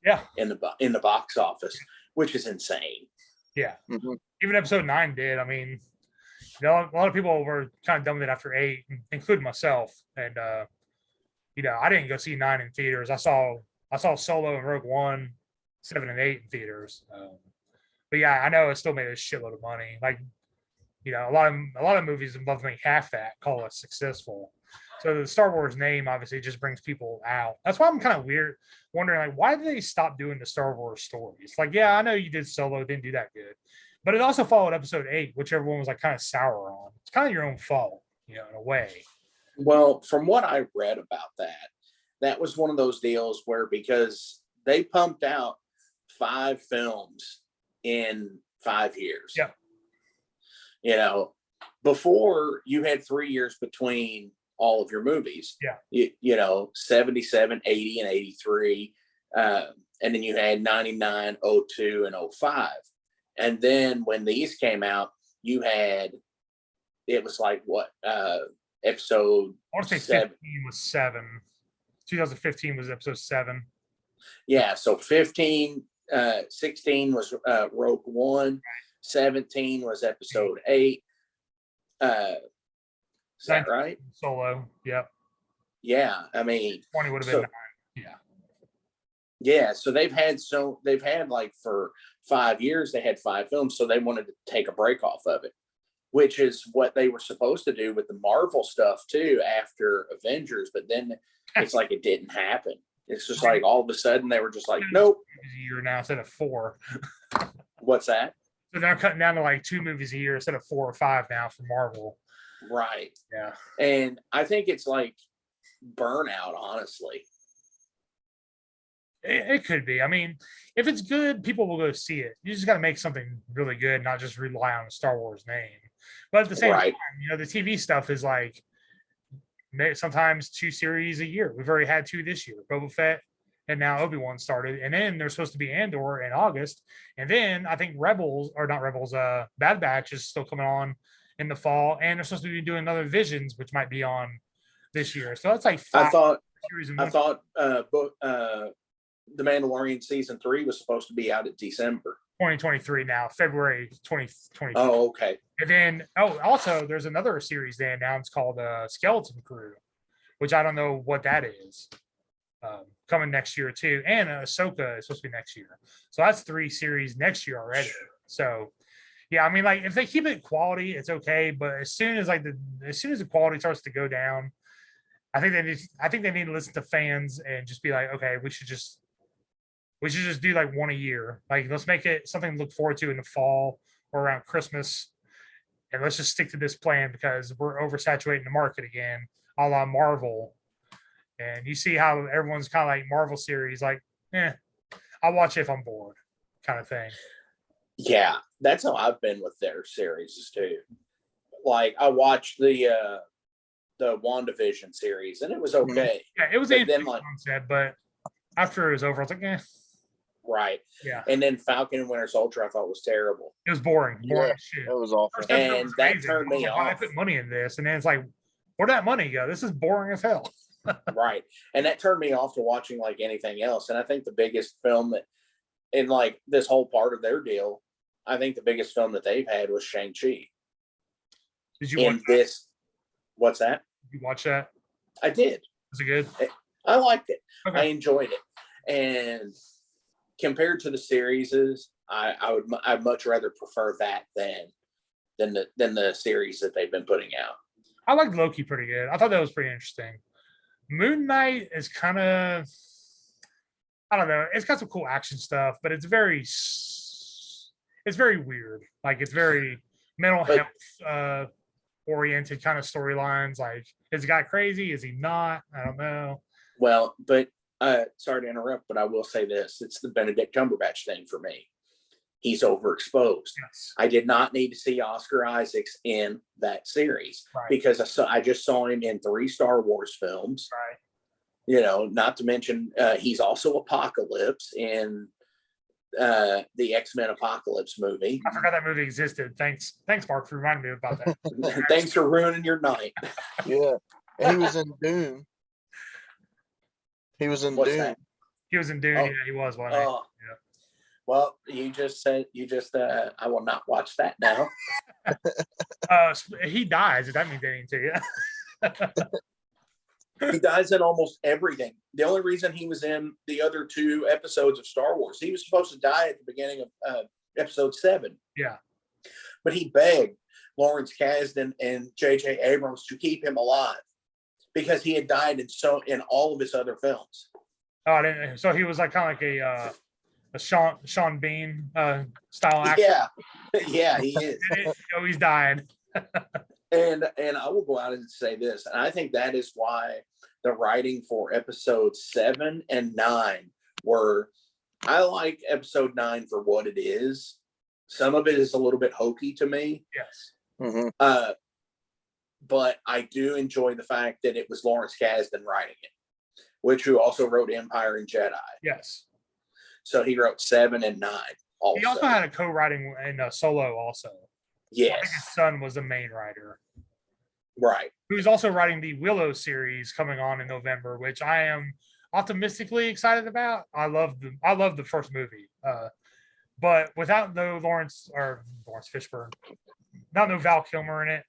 [SPEAKER 1] Yeah.
[SPEAKER 2] In the box office, which is insane.
[SPEAKER 1] Yeah. Even episode 9 did. I mean, a lot of people were kind of done with it after 8, including myself. And I didn't go see 9 in theaters. I saw Solo and Rogue One, 7 and 8 in theaters. But yeah, I know it still made a shitload of money. Like, a lot of movies above make half that call it successful. So the Star Wars name obviously just brings people out. That's why I'm kind of wondering like why did they stop doing the Star Wars stories? Like, yeah, I know you did Solo, didn't do that good, but it also followed episode 8, which everyone was like kind of sour on. It's kind of your own fault, in a way.
[SPEAKER 2] Well, from what I read about that was one of those deals where because they pumped out 5 films in 5 years.
[SPEAKER 1] Yeah.
[SPEAKER 2] Before you had 3 years between all of your movies.
[SPEAKER 1] Yeah.
[SPEAKER 2] 77, 80, and 83. And then you had 99, 02, and 05. And then when these came out, it was like what? Episode
[SPEAKER 1] I want to say
[SPEAKER 2] 7.
[SPEAKER 1] 15 was 7. 2015 was episode 7.
[SPEAKER 2] Yeah. So 15, 16 was Rogue One. 17 was episode 8. Is that right?
[SPEAKER 1] Solo. Yep.
[SPEAKER 2] Yeah. I mean,
[SPEAKER 1] 20 would have been 9. Yeah.
[SPEAKER 2] Yeah. So they've had like for 5 years, they had 5 films. So they wanted to take a break off of it, which is what they were supposed to do with the Marvel stuff too after Avengers. But then it's like it didn't happen. It's just like all of a sudden they were just like, nope.
[SPEAKER 1] A year now instead of 4.
[SPEAKER 2] What's that?
[SPEAKER 1] So they're cutting down to like 2 movies a year instead of 4 or 5 now for Marvel.
[SPEAKER 2] Right.
[SPEAKER 1] Yeah.
[SPEAKER 2] And I think it's like burnout, honestly.
[SPEAKER 1] It could be. I mean, if it's good, people will go see it. You just got to make something really good, not just rely on the Star Wars name. But at the same time, the TV stuff is like sometimes 2 series a year. We've already had 2 this year, Boba Fett, and now Obi-Wan started. And then there's supposed to be Andor in August. And then I think Bad Batch is still coming on in the fall. And they're supposed to be doing another Visions, which might be on this year. So that's like 5 series. I thought
[SPEAKER 2] The Mandalorian season 3 was supposed to be out in December.
[SPEAKER 1] 2023 now, February 2023.
[SPEAKER 2] Oh, okay.
[SPEAKER 1] And then, also there's another series they announced called Skeleton Crew, which I don't know what that is. Coming next year too, and Ahsoka is supposed to be next year. So that's 3 series next year already. So, yeah, I mean, like if they keep it quality, it's okay. But as soon as the quality starts to go down, I think they need to listen to fans and just be like, okay, we should just do like 1 a year. Like let's make it something to look forward to in the fall or around Christmas, and let's just stick to this plan because we're oversaturating the market again, a la Marvel And you see how everyone's kind of like Marvel series, like, I'll watch it if I'm bored, kind of thing.
[SPEAKER 2] Yeah, that's how I've been with their series too. Like I watched the WandaVision series and it was okay.
[SPEAKER 1] Yeah, it was
[SPEAKER 2] But
[SPEAKER 1] an
[SPEAKER 2] then,
[SPEAKER 1] interesting
[SPEAKER 2] like,
[SPEAKER 1] concept, but after it was over, I was like,
[SPEAKER 2] right.
[SPEAKER 1] yeah,
[SPEAKER 2] And then Falcon and Winter Soldier I thought was terrible.
[SPEAKER 1] it was boring.
[SPEAKER 3] Yeah,
[SPEAKER 1] Boring as shit.
[SPEAKER 3] that was awful.
[SPEAKER 1] First episode
[SPEAKER 2] And
[SPEAKER 1] was
[SPEAKER 2] that
[SPEAKER 1] amazing.
[SPEAKER 2] turned
[SPEAKER 1] I was
[SPEAKER 2] me
[SPEAKER 1] like, wow, I
[SPEAKER 2] off.
[SPEAKER 1] put money in this, and then it's like, where'd that money go? This is boring as hell.
[SPEAKER 2] Right. And that turned me off to watching like anything else. And I think the biggest film that in like this whole part of their deal, I think the biggest film that they've had was Shang-Chi.
[SPEAKER 1] Did you watch
[SPEAKER 2] In this, what's that?
[SPEAKER 1] Did you watch that?
[SPEAKER 2] I did.
[SPEAKER 1] Was it good?
[SPEAKER 2] I liked it. I
[SPEAKER 1] Okay.
[SPEAKER 2] enjoyed it. And compared to the series, I'd much rather prefer that than the series that they've been putting out.
[SPEAKER 1] I liked Loki pretty good. I thought that was pretty interesting. Moon Knight is kind of, I don't know. It's got some cool action stuff, but it's very weird. Like it's very mental
[SPEAKER 2] But-
[SPEAKER 1] health oriented kind of storylines. Like, is the guy crazy? Is he not? I don't know.
[SPEAKER 2] Well, but sorry to interrupt, but I will say this: it's the Benedict Cumberbatch thing for me. He's overexposed.
[SPEAKER 1] Yes.
[SPEAKER 2] I did not need to see Oscar Isaacs in that series
[SPEAKER 1] Right.
[SPEAKER 2] because I just saw him in 3 Star Wars films.
[SPEAKER 1] Right.
[SPEAKER 2] You know, not to mention he's also Apocalypse in the X-Men Apocalypse movie.
[SPEAKER 1] I forgot that movie existed. Thanks, Mark, for reminding me about that.
[SPEAKER 2] Thanks for ruining your night.
[SPEAKER 3] Yeah. And he was in Doom. He was in
[SPEAKER 2] What's
[SPEAKER 3] Doom.
[SPEAKER 2] that?
[SPEAKER 1] He was in Dune.
[SPEAKER 2] Oh.
[SPEAKER 1] Yeah, he was. Wasn't he?
[SPEAKER 2] Oh, well, you just said I will not watch that now.
[SPEAKER 1] He dies. If that means anything to you.
[SPEAKER 2] He dies in almost everything. The only reason he was in the other 2 episodes of Star Wars, he was supposed to die at the beginning of episode 7.
[SPEAKER 1] Yeah.
[SPEAKER 2] But he begged Lawrence Kasdan and J.J. Abrams to keep him alive because he had died in all of his other films.
[SPEAKER 1] Oh, I didn't. So he was like kind of like a Sean Bean style actor.
[SPEAKER 2] Yeah, yeah, he is.
[SPEAKER 1] He's dying.
[SPEAKER 2] And I will go out and say this, and I think that is why the writing for episodes 7 and 9 were. I like episode 9 for what it is. Some of it is a little bit hokey to me.
[SPEAKER 1] Yes.
[SPEAKER 3] Mm-hmm.
[SPEAKER 2] But I do enjoy the fact that it was Lawrence Kasdan writing it, who also wrote Empire and Jedi.
[SPEAKER 1] Yes.
[SPEAKER 2] So he wrote 7 and 9. Also.
[SPEAKER 1] He also had a co-writing in Solo. Also, I think
[SPEAKER 2] Yes,
[SPEAKER 1] his son was the main writer,
[SPEAKER 2] right.
[SPEAKER 1] who's also writing the Willow series coming on in November, which I am optimistically excited about. I love the first movie, but without Lawrence Fishburne, not no Val Kilmer in it,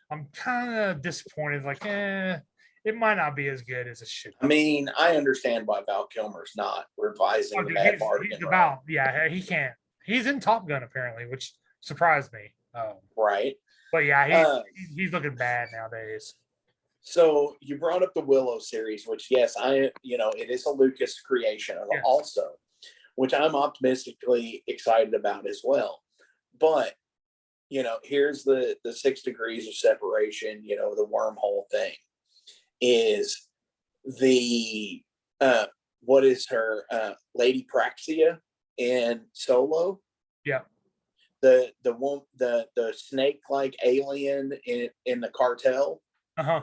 [SPEAKER 1] I'm kind of disappointed. Like, it might not be as good as it should.
[SPEAKER 2] I mean, I understand why Val Kilmer's not revising
[SPEAKER 1] Oh,
[SPEAKER 2] the
[SPEAKER 1] dude,
[SPEAKER 2] Mad
[SPEAKER 1] he's
[SPEAKER 2] Mardigan. Right?
[SPEAKER 1] about, yeah, he can't. He's in Top Gun apparently, which surprised me.
[SPEAKER 2] Right.
[SPEAKER 1] But yeah, he's looking bad nowadays.
[SPEAKER 2] So you brought up the Willow series, which yes, it is a Lucas creation
[SPEAKER 1] Yes.
[SPEAKER 2] also, which I'm optimistically excited about as well. But here's the 6 degrees of separation. The wormhole thing is the what is her Lady Praxia in Solo.
[SPEAKER 1] Yeah.
[SPEAKER 2] The snake-like alien in the cartel
[SPEAKER 1] Uh-huh.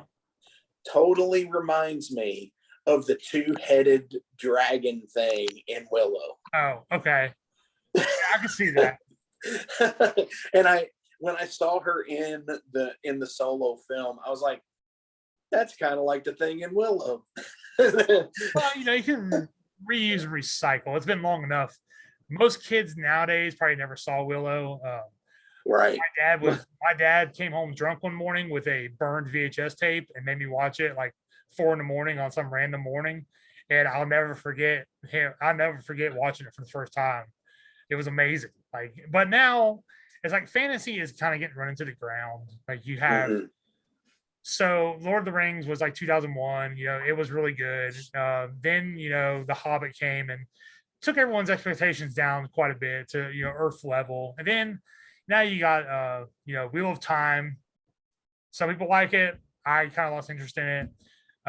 [SPEAKER 2] totally reminds me of the 2-headed dragon thing in Willow.
[SPEAKER 1] Oh, okay. Yeah, I can see that.
[SPEAKER 2] And when I saw her in the Solo film, I was like, that's kind of like the thing in Willow.
[SPEAKER 1] Well, you can reuse and recycle. It's been long enough. Most kids nowadays probably never saw Willow.
[SPEAKER 2] Right.
[SPEAKER 1] My dad came home drunk one morning with a burned VHS tape and made me watch it like 4 a.m. on some random morning. And I'll never forget him. I'll never forget watching it for the first time. It was amazing. But now it's like fantasy is kind of getting run into the ground. Like you have, So Lord of the Rings was like 2001, it was really good. Then, The Hobbit came and took everyone's expectations down quite a bit to, Earth level. And then now you got, Wheel of Time. Some people like it. I kind of lost interest in it.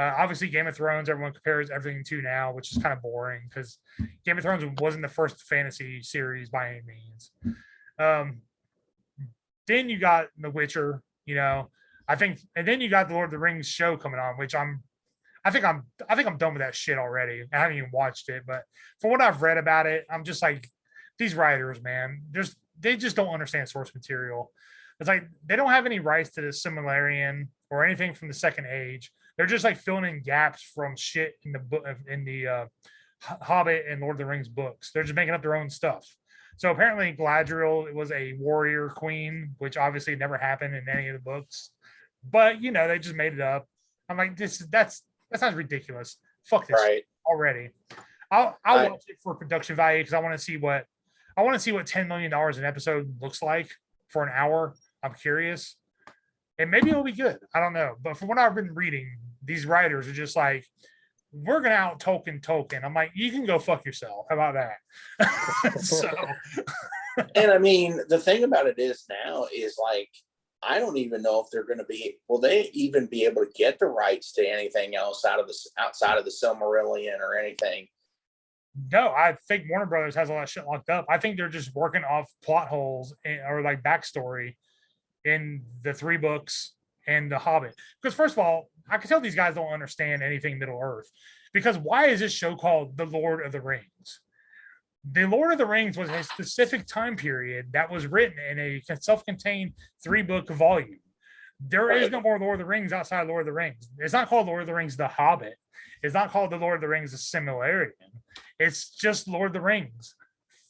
[SPEAKER 1] Obviously, Game of Thrones, everyone compares everything to now, which is kind of boring because Game of Thrones wasn't the first fantasy series by any means. Then you got The Witcher, I think, and then you got the Lord of the Rings show coming on, which I think I'm done with that shit already. I haven't even watched it, but from what I've read about it, I'm just like, these writers, man, they just don't understand source material. It's like they don't have any rights to the Silmarillion or anything from the Second Age. They're just like filling in gaps from shit in the book, in the Hobbit and Lord of the Rings books. They're just making up their own stuff. So apparently Galadriel was a warrior queen, which obviously never happened in any of the books. But they just made it up. I'm like, that sounds ridiculous. Fuck this shit already. I'll watch it for production value because I want to see what $10 million an episode looks like for an hour. I'm curious. And maybe it'll be good. I don't know. But from what I've been reading, these writers are just like, we're gonna out Tolkien. I'm like, you can go fuck yourself. How about that? So
[SPEAKER 2] and I mean, the thing about it is now is like, I don't even know if they're going to will they even be able to get the rights to anything else outside of the Silmarillion or anything?
[SPEAKER 1] No, I think Warner Brothers has a lot of shit locked up. I think they're just working off plot holes or like backstory in the 3 books and the Hobbit. Because first of all, I can tell these guys don't understand anything Middle Earth. Because why is this show called The Lord of the Rings? The Lord of the Rings was a specific time period that was written in a self-contained 3-book volume. There is no more Lord of the Rings outside Lord of the Rings. It's not called Lord of the Rings The Hobbit. It's not called The Lord of the Rings The Silmarillion. It's just Lord of the Rings.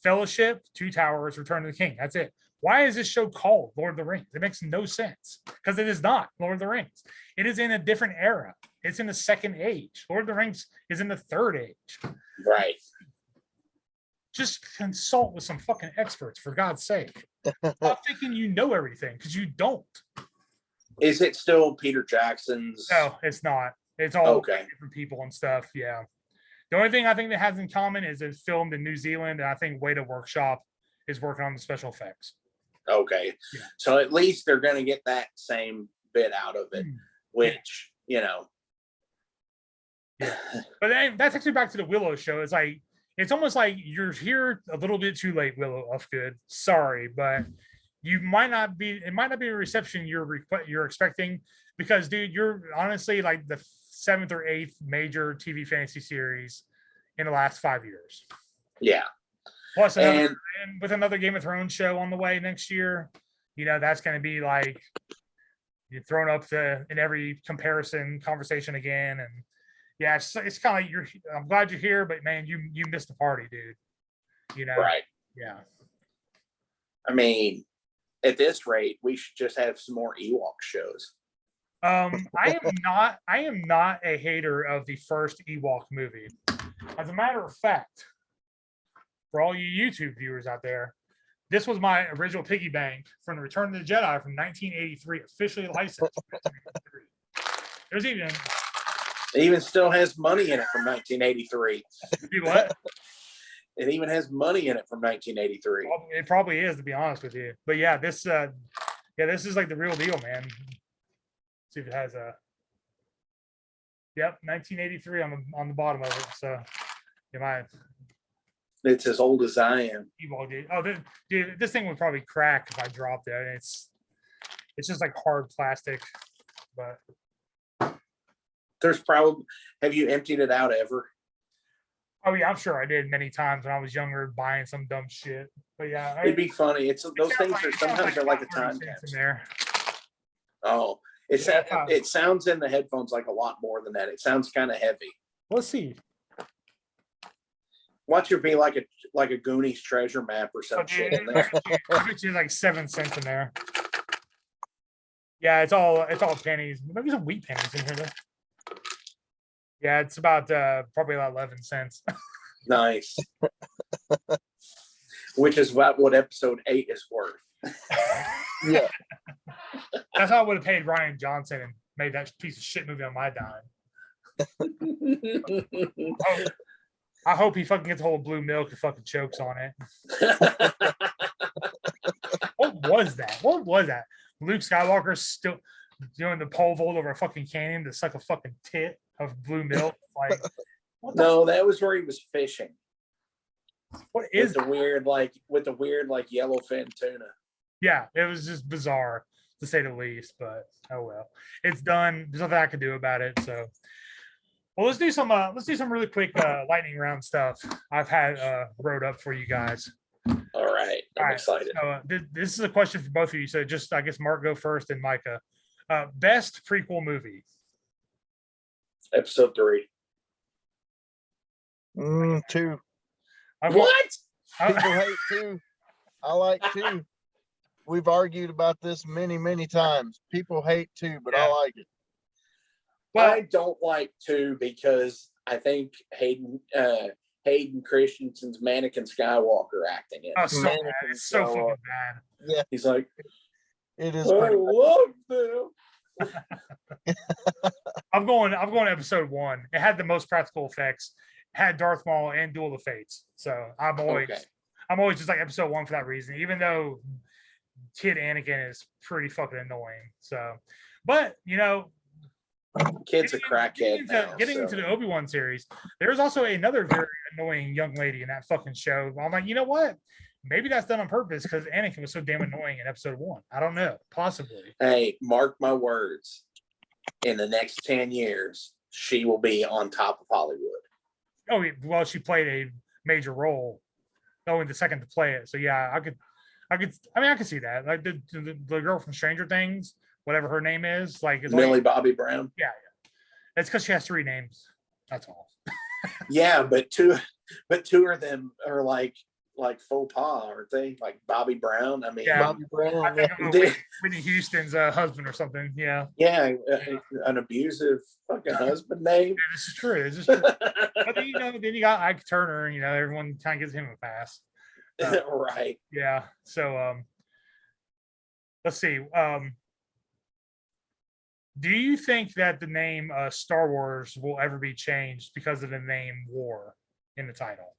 [SPEAKER 1] Fellowship, 2 Towers, Return of the King. That's it. Why is this show called Lord of the Rings? It makes no sense because it is not Lord of the Rings. It is in a different era. It's in the Second Age. Lord of the Rings is in the Third Age.
[SPEAKER 2] Right.
[SPEAKER 1] Just consult with some fucking experts, for God's sake. Stop thinking you know everything because you don't.
[SPEAKER 2] Is it still Peter Jackson's?
[SPEAKER 1] No, it's not. It's all
[SPEAKER 2] okay.
[SPEAKER 1] Different people and stuff. Yeah. The only thing I think that has in common is it's filmed in New Zealand, and I think Weta Workshop is working on the special effects.
[SPEAKER 2] Okay. Yeah. So at least they're going to get that same bit out of it, which,
[SPEAKER 1] Yeah. But then that takes me back to the Willow show. It's like, it's almost like you're here a little bit too late, Willow Ufgood. Sorry, but it might not be a reception you're expecting because, dude, you're honestly like the 7th or 8th major TV fantasy series in the last 5 years.
[SPEAKER 2] Yeah.
[SPEAKER 1] Plus, and with another Game of Thrones show on the way next year, that's going to be like you're thrown up in every comparison conversation again. And yeah, it's kind of like I'm glad you're here, but man, you missed the party, dude.
[SPEAKER 2] Right.
[SPEAKER 1] Yeah.
[SPEAKER 2] I mean, at this rate, we should just have some more Ewok shows.
[SPEAKER 1] I am not a hater of the first Ewok movie. As a matter of fact, for all you YouTube viewers out there, this was my original piggy bank from the Return of the Jedi from 1983, officially licensed. There's even.
[SPEAKER 2] It even still has money in it from 1983.
[SPEAKER 1] What?
[SPEAKER 2] It even has money in it from 1983.
[SPEAKER 1] It probably is, to be honest with you. But yeah, this is like the real deal, man. Let's see if it has a. Yep, 1983 on the bottom of it. So,
[SPEAKER 2] it's as old as I am.
[SPEAKER 1] Oh, dude, this thing would probably crack if I dropped it. It's just like hard plastic, but.
[SPEAKER 2] There's probably. Have you emptied it out ever?
[SPEAKER 1] Oh yeah, I'm sure I did many times when I was younger, buying some dumb shit. But yeah,
[SPEAKER 2] it'd be funny. Those things are sometimes they're like a time capsule.
[SPEAKER 1] There.
[SPEAKER 2] Oh, it sounds in the headphones like a lot more than that. It sounds kind of heavy.
[SPEAKER 1] Let's see.
[SPEAKER 2] Watch it be like a Goonies treasure map or some shit in there.
[SPEAKER 1] I bet you like 7 cents in there. Yeah, it's all pennies. Maybe some wheat pennies in here though. Yeah, it's about probably about 11 cents.
[SPEAKER 2] Nice. Which is what episode 8 is worth.
[SPEAKER 3] Yeah.
[SPEAKER 1] That's how I would have paid Ryan Johnson and made that piece of shit movie on my dime. I hope he fucking gets a whole blue milk and fucking chokes on it. What was that? Luke Skywalker still doing the pole vault over a fucking canyon to suck a fucking tit. of blue milk. Like, what
[SPEAKER 2] No, that was where he was fishing
[SPEAKER 1] what
[SPEAKER 2] with
[SPEAKER 1] is
[SPEAKER 2] the weird like yellowfin tuna.
[SPEAKER 1] Yeah, it was just bizarre to say the least, but oh well. It's done. There's nothing I can do about it. So well, let's do some really quick lightning round stuff I've had wrote up for you guys.
[SPEAKER 2] All right,
[SPEAKER 1] All
[SPEAKER 2] I'm
[SPEAKER 1] right,
[SPEAKER 2] excited.
[SPEAKER 1] so this is a question for both of you. So just I guess Mark go first and Micah. Best prequel movie.
[SPEAKER 2] Episode 3.
[SPEAKER 3] 2.
[SPEAKER 1] I'm
[SPEAKER 2] What?
[SPEAKER 3] People hate 2. I like 2. We've argued about this many times. People hate 2, but
[SPEAKER 1] Yeah.
[SPEAKER 3] I like it.
[SPEAKER 1] Well,
[SPEAKER 2] I don't like 2 because I think Hayden Christensen's Mannequin Skywalker acting it.
[SPEAKER 1] oh, so bad.
[SPEAKER 3] Mannequin
[SPEAKER 1] It's so fucking
[SPEAKER 3] Skywalker.
[SPEAKER 1] bad.
[SPEAKER 3] Yeah,
[SPEAKER 2] He's like,
[SPEAKER 3] it
[SPEAKER 2] I
[SPEAKER 3] is pretty bad.
[SPEAKER 2] love them.
[SPEAKER 1] I'm going episode 1. It had the most practical effects, had Darth Maul and Duel of the Fates. So I'm always just like episode 1 for that reason, even though kid Anakin is pretty fucking annoying. So, but you know,
[SPEAKER 2] Kid's a crackhead now.
[SPEAKER 1] getting into the Obi-Wan series, there's also another very annoying young lady in that fucking show. I'm like, you know what? Maybe that's done on purpose because Anakin was so damn annoying in episode 1. I don't know. Possibly.
[SPEAKER 2] Hey, mark my words. In the next 10 years, she will be on top of Hollywood.
[SPEAKER 1] Oh, well, she played a major role. Only the second to play it. So yeah, I could see that. Like the girl from Stranger Things, whatever her name is, like it's
[SPEAKER 2] Millie
[SPEAKER 1] like,
[SPEAKER 2] Bobby Brown.
[SPEAKER 1] yeah. It's because she has 3 names. That's all.
[SPEAKER 2] Yeah, but two of them are like faux pas, aren't they? Like Bobby Brown. I mean,
[SPEAKER 1] Yeah.
[SPEAKER 3] Bobby Brown.
[SPEAKER 1] I think
[SPEAKER 3] Yeah.
[SPEAKER 1] of Whitney Houston's husband or something. Yeah.
[SPEAKER 2] yeah, an abusive fucking husband name.
[SPEAKER 1] Yeah, this is true. This is true. But then, then you got Ike Turner, and everyone kind of gives him a pass.
[SPEAKER 2] Right.
[SPEAKER 1] Yeah. So let's see. Do you think that the name Star Wars will ever be changed because of the name War in the title?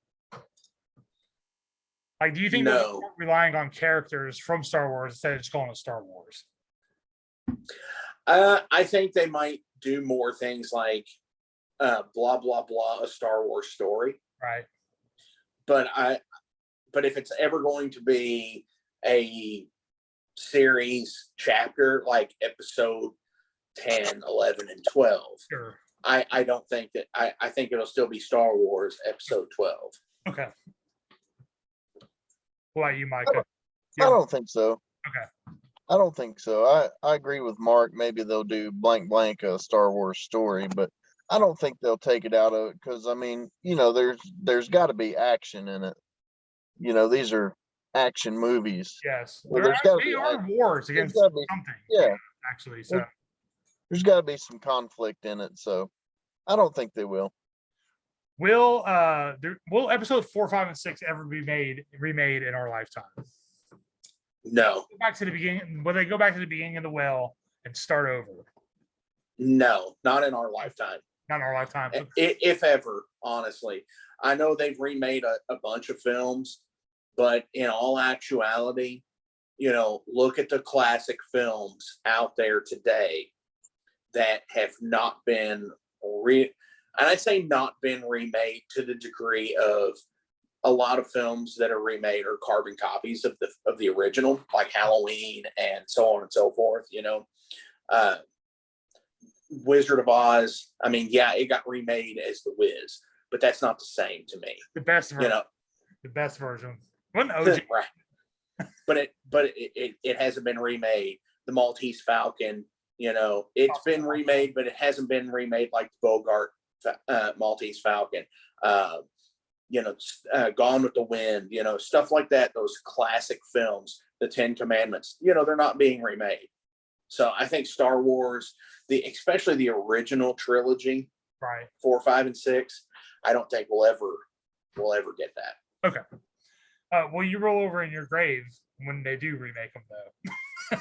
[SPEAKER 1] Like, do you think
[SPEAKER 2] No.
[SPEAKER 1] they're relying on characters from Star Wars instead of just calling it Star Wars?
[SPEAKER 2] I think they might do more things like blah blah blah, a Star Wars story.
[SPEAKER 1] Right.
[SPEAKER 2] But if it's ever going to be a series chapter like episode 10, 11, and 12,
[SPEAKER 1] Sure.
[SPEAKER 2] I don't think that I think it'll still be Star Wars episode 12.
[SPEAKER 1] Okay. What about you, Micah?
[SPEAKER 3] I don't think so.
[SPEAKER 1] Okay.
[SPEAKER 3] I don't think so. I agree with Mark. Maybe they'll do blank a Star Wars story, but I don't think they'll take it out of it because I mean, there's got to be action in it. These are action movies.
[SPEAKER 1] Yes.
[SPEAKER 3] Well,
[SPEAKER 1] They are wars against
[SPEAKER 3] gotta be-
[SPEAKER 1] something.
[SPEAKER 3] Yeah,
[SPEAKER 1] Actually. So
[SPEAKER 3] there's got to be some conflict in it. So I don't think they will.
[SPEAKER 1] will episode 4, 5, and 6 ever be remade in our lifetime?
[SPEAKER 2] No,
[SPEAKER 1] Go back to the beginning. Will they go back to the beginning of the well and start over?
[SPEAKER 2] no, not in our lifetime.
[SPEAKER 1] Not in our lifetime.
[SPEAKER 2] If ever, honestly. I know they've remade a bunch of films, but in all actuality, look at the classic films out there today that have not been and I say not been remade to the degree of a lot of films that are remade are carbon copies of the original, like Halloween and so on and so forth. Wizard of Oz. I mean, yeah, it got remade as The Wiz, but that's not the same to me.
[SPEAKER 1] The best version. The best version. What an OG.
[SPEAKER 2] Right. But it hasn't been remade. The Maltese Falcon, it's been remade, but it hasn't been remade like the Bogart Maltese Falcon. Gone with the Wind, stuff like that. Those classic films, the 10 Commandments, they're not being remade. So I think Star Wars, especially the original trilogy,
[SPEAKER 1] Right.
[SPEAKER 2] 4, 5, and 6, I don't think we'll ever get that.
[SPEAKER 1] Okay. Will you roll over in your grave when they do remake them, though?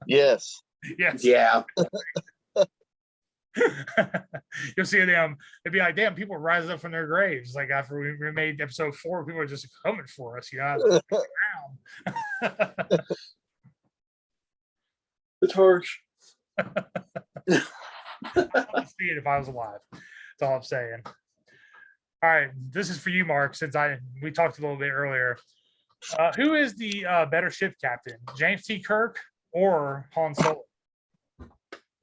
[SPEAKER 3] Yes.
[SPEAKER 1] Yes.
[SPEAKER 2] Yeah.
[SPEAKER 1] You'll see them. They'd be like, "Damn, people are rising up from their graves." Like after we remade episode 4, people are just coming for us.
[SPEAKER 2] It's harsh.
[SPEAKER 1] I'd see it if I was alive. That's all I'm saying. All right, this is for you, Mark. Since we talked a little bit earlier, who is the better ship captain, James T. Kirk or Han Solo?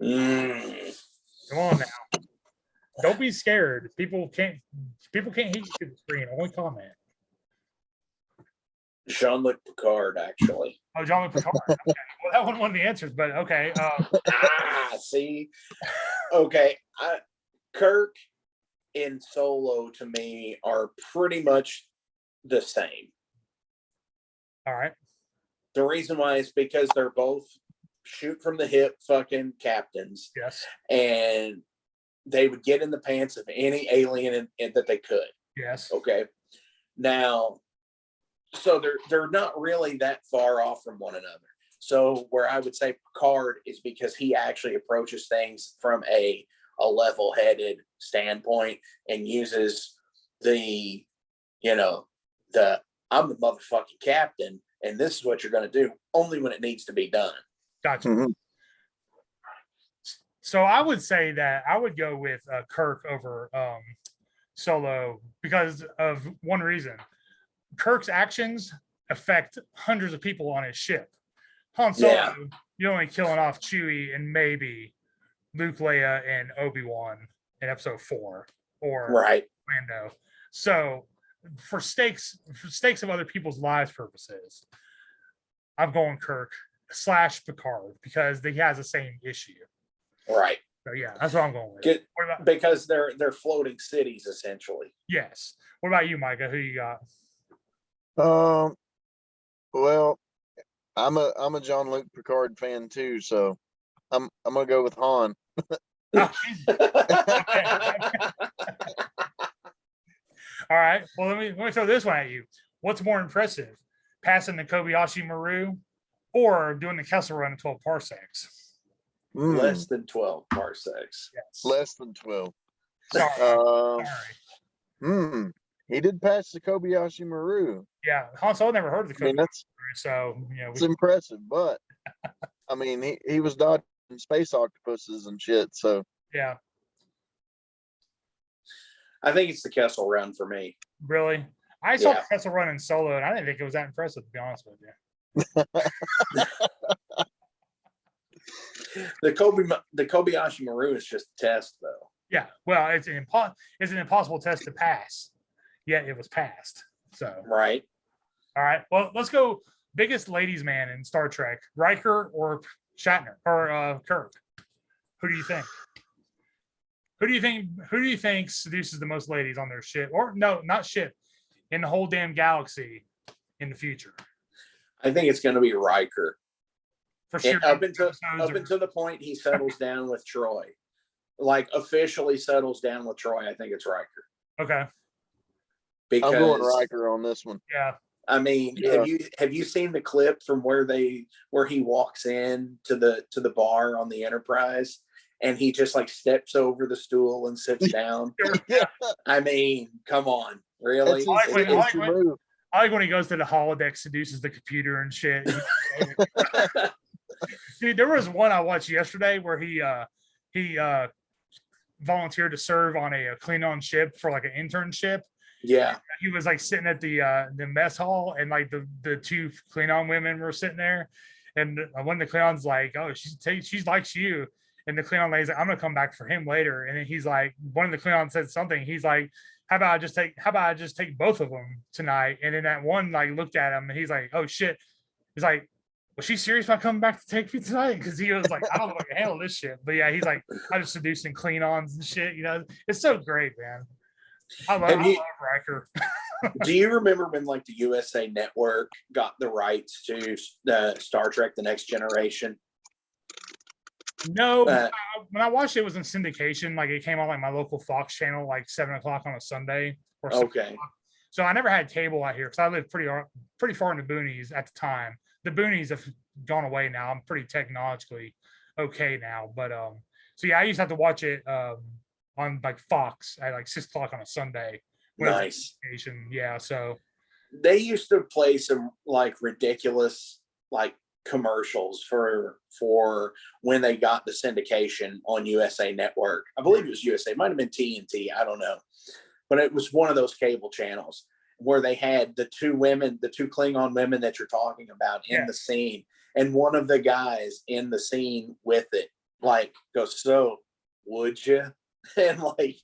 [SPEAKER 1] Come on now. Don't be scared. People can't hear you through the screen. Only comment.
[SPEAKER 2] Jean-Luc Picard, actually.
[SPEAKER 1] Oh, Jean-Luc Picard. Okay. Well, that one won the answers, but okay.
[SPEAKER 2] See? Okay. Kirk and Solo to me are pretty much the same.
[SPEAKER 1] All right.
[SPEAKER 2] The reason why is because they're both shoot from the hip fucking captains.
[SPEAKER 1] Yes.
[SPEAKER 2] And they would get in the pants of any alien that they could.
[SPEAKER 1] Yes.
[SPEAKER 2] Okay. Now, so they're not really that far off from one another. So where I would say Picard is because he actually approaches things from a level-headed standpoint and uses the I'm the motherfucking captain and this is what you're going to do only when it needs to be done.
[SPEAKER 1] Gotcha.
[SPEAKER 3] Mhm.
[SPEAKER 1] So I would say that I would go with Kirk over Solo because of one reason. Kirk's actions affect hundreds of people on his ship. Han Solo,
[SPEAKER 2] Yeah.
[SPEAKER 1] you're only killing off Chewie and maybe Luke, Leia, and Obi-Wan in episode 4 or
[SPEAKER 2] Right.
[SPEAKER 1] Lando. So for stakes of other people's lives purposes, I'm going Kirk / Picard because he has the same issue.
[SPEAKER 2] Right.
[SPEAKER 1] So yeah, that's what I'm going with.
[SPEAKER 2] Get,
[SPEAKER 1] What about,
[SPEAKER 2] because they're floating cities essentially.
[SPEAKER 1] yes. What about you, Micah? Who you got?
[SPEAKER 3] Well, I'm a Jean-Luc Picard fan too, so I'm gonna go with Han.
[SPEAKER 1] Oh, all right. Well, let me throw this one at you. What's more impressive, passing the Kobayashi Maru or doing the Kessel Run in 12 parsecs?
[SPEAKER 2] Less than 12 parsecs.
[SPEAKER 1] Yes.
[SPEAKER 3] Less than 12.
[SPEAKER 1] Sorry.
[SPEAKER 3] Sorry. He did pass the Kobayashi Maru.
[SPEAKER 1] Yeah, Han Solo never heard of the
[SPEAKER 3] I mean,
[SPEAKER 1] Kobayashi Maru, so
[SPEAKER 3] it's impressive, but I mean, he was dodging space octopuses and shit. So
[SPEAKER 1] yeah.
[SPEAKER 2] I think it's the Kessel Run for me.
[SPEAKER 1] Really? I saw
[SPEAKER 2] Yeah.
[SPEAKER 1] the Kessel Run in Solo, and I didn't think it was that impressive, to be honest with you.
[SPEAKER 2] The Kobayashi Maru is just a test, though.
[SPEAKER 1] Yeah, well, it's an impossible test to pass, yet it was passed. So,
[SPEAKER 2] Right.
[SPEAKER 1] all right. Well, let's go. Biggest ladies' man in Star Trek: Riker or Shatner or Kirk? Who do you think? Who do you think seduces the most ladies on their ship? Or no, not ship, in the whole damn galaxy in the future?
[SPEAKER 2] I think it's going to be Riker.
[SPEAKER 1] For sure.
[SPEAKER 2] Up until the point he settles down with Troy, like officially settles down with Troy. I think it's Riker.
[SPEAKER 1] Okay.
[SPEAKER 2] Because
[SPEAKER 3] I'm going Riker on this one.
[SPEAKER 1] Yeah.
[SPEAKER 2] I mean,
[SPEAKER 3] Yeah.
[SPEAKER 2] have you seen the clip from where he walks in to the bar on the Enterprise and he just like steps over the stool and sits down?
[SPEAKER 3] Yeah.
[SPEAKER 2] I mean, come on, really?
[SPEAKER 1] I like when he goes to the holodeck, seduces the computer and shit. Dude, there was one I watched yesterday where he volunteered to serve on a Klingon ship for like an internship.
[SPEAKER 2] Yeah.
[SPEAKER 1] He was like sitting at the mess hall, and like the two Klingon women were sitting there, and one of the Klingons like, oh, she's likes you, and the Klingon lady's like, I'm gonna come back for him later, and then he's like, one of the Klingons said something, he's like, how about I just take both of them tonight? And then that one like looked at him, and he's like, oh shit, he's like, was she serious about coming back to take me tonight? Because he was like, I don't know if I can handle this shit, but yeah, he's like, I'm just seducing Klingons and shit, it's so great, man. I love Riker.
[SPEAKER 2] Do you remember when like the USA Network got the rights to Star Trek: The Next Generation?
[SPEAKER 1] No, when I watched it, it was in syndication. Like it came on like my local Fox channel, like 7:00 on a Sunday. Or
[SPEAKER 2] okay.
[SPEAKER 1] So I never had cable out here because I lived pretty far in the boonies at the time. The boonies have gone away now. I'm pretty technologically okay now, but so yeah, I used to have to watch it on like Fox at like 6:00 on a Sunday.
[SPEAKER 2] Nice.
[SPEAKER 1] Yeah, so
[SPEAKER 2] they used to play some like ridiculous like commercials for when they got the syndication on USA Network. I believe it was USA, it might have been TNT, I don't know. But it was one of those cable channels where they had the two Klingon women that you're talking about in the scene. And one of the guys in the scene with it, like, goes, "So, would you?" And like,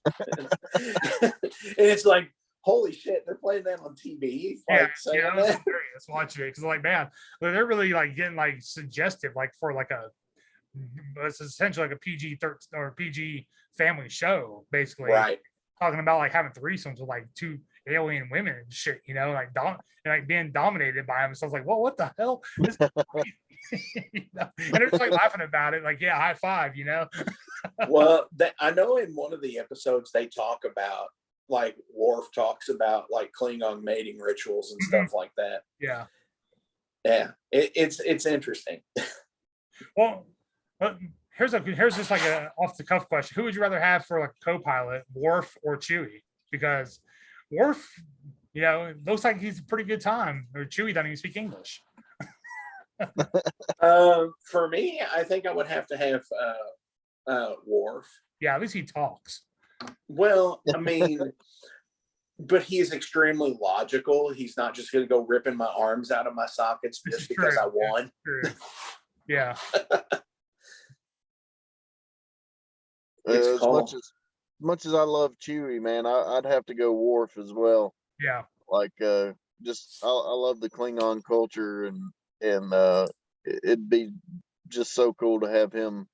[SPEAKER 2] and it's like, holy shit, they're playing that on TV. Like,
[SPEAKER 1] I was hilarious watching it because like, man, they're really like getting like suggestive, like for like it's essentially like a PG-13 or PG family show, basically.
[SPEAKER 2] Right.
[SPEAKER 1] Talking about like having threesomes with like two alien women and shit, like being dominated by them. So I was like, well, what the hell? This is crazy. And they're just like laughing about it, like, yeah, high five,
[SPEAKER 2] Well, I know in one of the episodes they talk about, like, Worf talks about like Klingon mating rituals and stuff like that.
[SPEAKER 1] Yeah.
[SPEAKER 2] It's interesting.
[SPEAKER 1] Well, here's just like a off the cuff question. Who would you rather have for like co-pilot, Worf or Chewie? Because Worf, looks like he's a pretty good time. Or Chewie doesn't even speak English.
[SPEAKER 2] For me, I think I would have to have Worf.
[SPEAKER 1] Yeah, at least he talks.
[SPEAKER 2] Well, I mean, but he's extremely logical. He's not just going to go ripping my arms out of my sockets just because I won.
[SPEAKER 1] Yeah.
[SPEAKER 3] As much as I love Chewie, man, I'd have to go Worf as well.
[SPEAKER 1] Yeah.
[SPEAKER 3] Like, I love the Klingon culture, and it'd be just so cool to have him,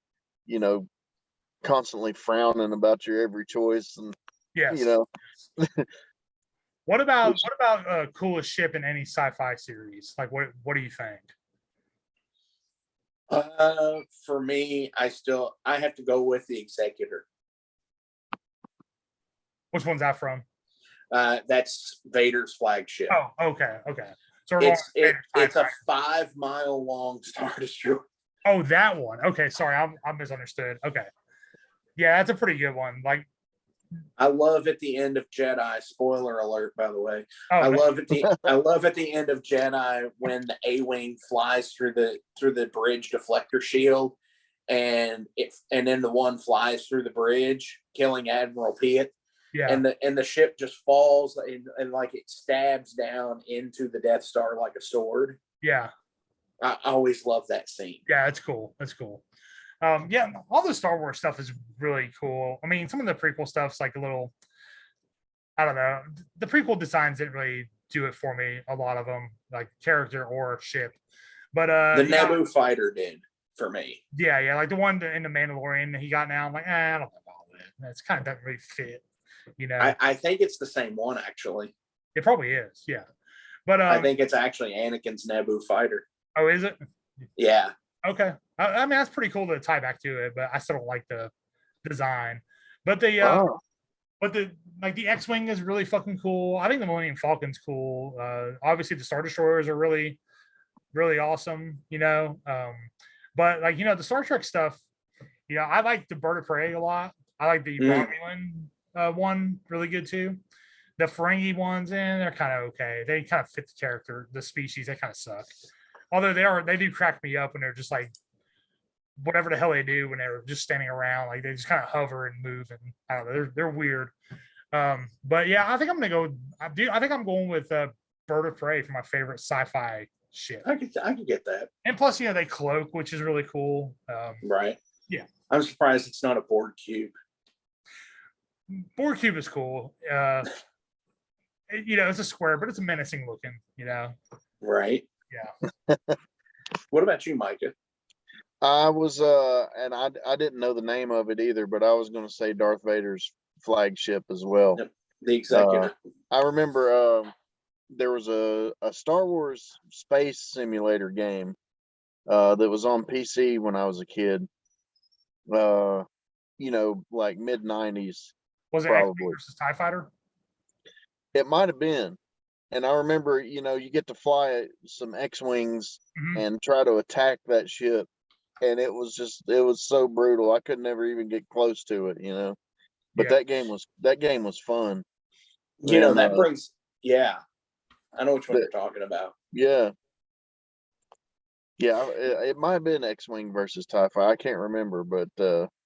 [SPEAKER 3] constantly frowning about your every choice, and
[SPEAKER 1] What about coolest ship in any sci-fi series? Like, what do you think?
[SPEAKER 2] For me, I have to go with the Executor.
[SPEAKER 1] Which one's that from?
[SPEAKER 2] That's Vader's flagship.
[SPEAKER 1] Oh, okay. So
[SPEAKER 2] it's a 5 mile long Star Destroyer.
[SPEAKER 1] Oh, that one. Okay, sorry, I misunderstood. Okay, yeah, that's a pretty good one. Like,
[SPEAKER 2] I love at the end of Jedi. Spoiler alert, by the way.
[SPEAKER 1] Oh,
[SPEAKER 2] I love at the end of Jedi when the A-wing flies through the bridge deflector shield, and then the one flies through the bridge, killing Admiral Piet.
[SPEAKER 1] Yeah.
[SPEAKER 2] And the ship just falls and like it stabs down into the Death Star like a sword.
[SPEAKER 1] Yeah.
[SPEAKER 2] I always love that scene.
[SPEAKER 1] Yeah, that's cool. Yeah, all the Star Wars stuff is really cool. I mean, some of the prequel stuff's like a little, I don't know. The prequel designs didn't really do it for me. A lot of them, like character or ship. But
[SPEAKER 2] the Naboo fighter did for me.
[SPEAKER 1] Yeah, like the one in the Mandalorian that he got now. I'm like, I don't know about that. That's kind of doesn't really fit.
[SPEAKER 2] I think it's the same one actually.
[SPEAKER 1] It probably is. Yeah, but
[SPEAKER 2] I think it's actually Anakin's Naboo fighter.
[SPEAKER 1] Oh, is it?
[SPEAKER 2] Yeah.
[SPEAKER 1] Okay. I mean, that's pretty cool to tie back to it, but I still don't like the design. But the X-wing is really fucking cool. I think the Millennium Falcon's cool. Obviously the Star Destroyers are really, really awesome. But like the Star Trek stuff. I like the Bird of Prey a lot. I like the Romulan one really good too. The Ferengi ones, they're kind of okay. They kind of fit the character, the species. They kind of suck. Although they do crack me up when they're just like whatever the hell they do when they're just standing around, like they just kind of hover and move, and I don't know, they're weird. But yeah, I think I'm going with Bird of Prey for my favorite sci-fi ship.
[SPEAKER 2] I could get that.
[SPEAKER 1] And plus, they cloak, which is really cool.
[SPEAKER 2] Right.
[SPEAKER 1] Yeah.
[SPEAKER 2] I'm surprised it's not a Borg cube.
[SPEAKER 1] Borg cube is cool. It's a square, but it's menacing looking.
[SPEAKER 2] Right.
[SPEAKER 1] Yeah.
[SPEAKER 2] What about you, Micah?
[SPEAKER 3] I was and I didn't know the name of it either, but I was going to say Darth Vader's flagship as well.
[SPEAKER 2] Yep. The Executor.
[SPEAKER 3] I remember there was a Star Wars space simulator game that was on PC when I was a kid. Like mid 90s.
[SPEAKER 1] Was it X-Wing versus TIE Fighter?
[SPEAKER 3] It might have been. And I remember, you get to fly some X-Wings and try to attack that ship. And it was so brutal. I could never even get close to it, But that game was fun.
[SPEAKER 2] That brings, I know which one you're talking about.
[SPEAKER 3] Yeah. Yeah, it might have been X-wing versus TIE fighter. I can't remember, but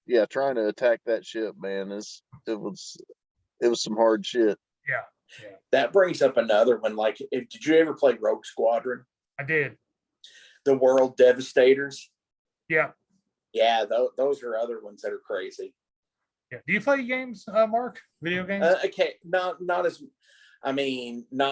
[SPEAKER 3] yeah, trying to attack that ship, man, it was some hard shit.
[SPEAKER 1] Yeah. Yeah.
[SPEAKER 2] That brings up another one. Like, did you ever play Rogue Squadron?
[SPEAKER 1] I did.
[SPEAKER 2] The World Devastators.
[SPEAKER 1] Yeah.
[SPEAKER 2] Yeah, those are other ones that are crazy.
[SPEAKER 1] Yeah. Do you play games, Mark? Video games?
[SPEAKER 2] Okay, not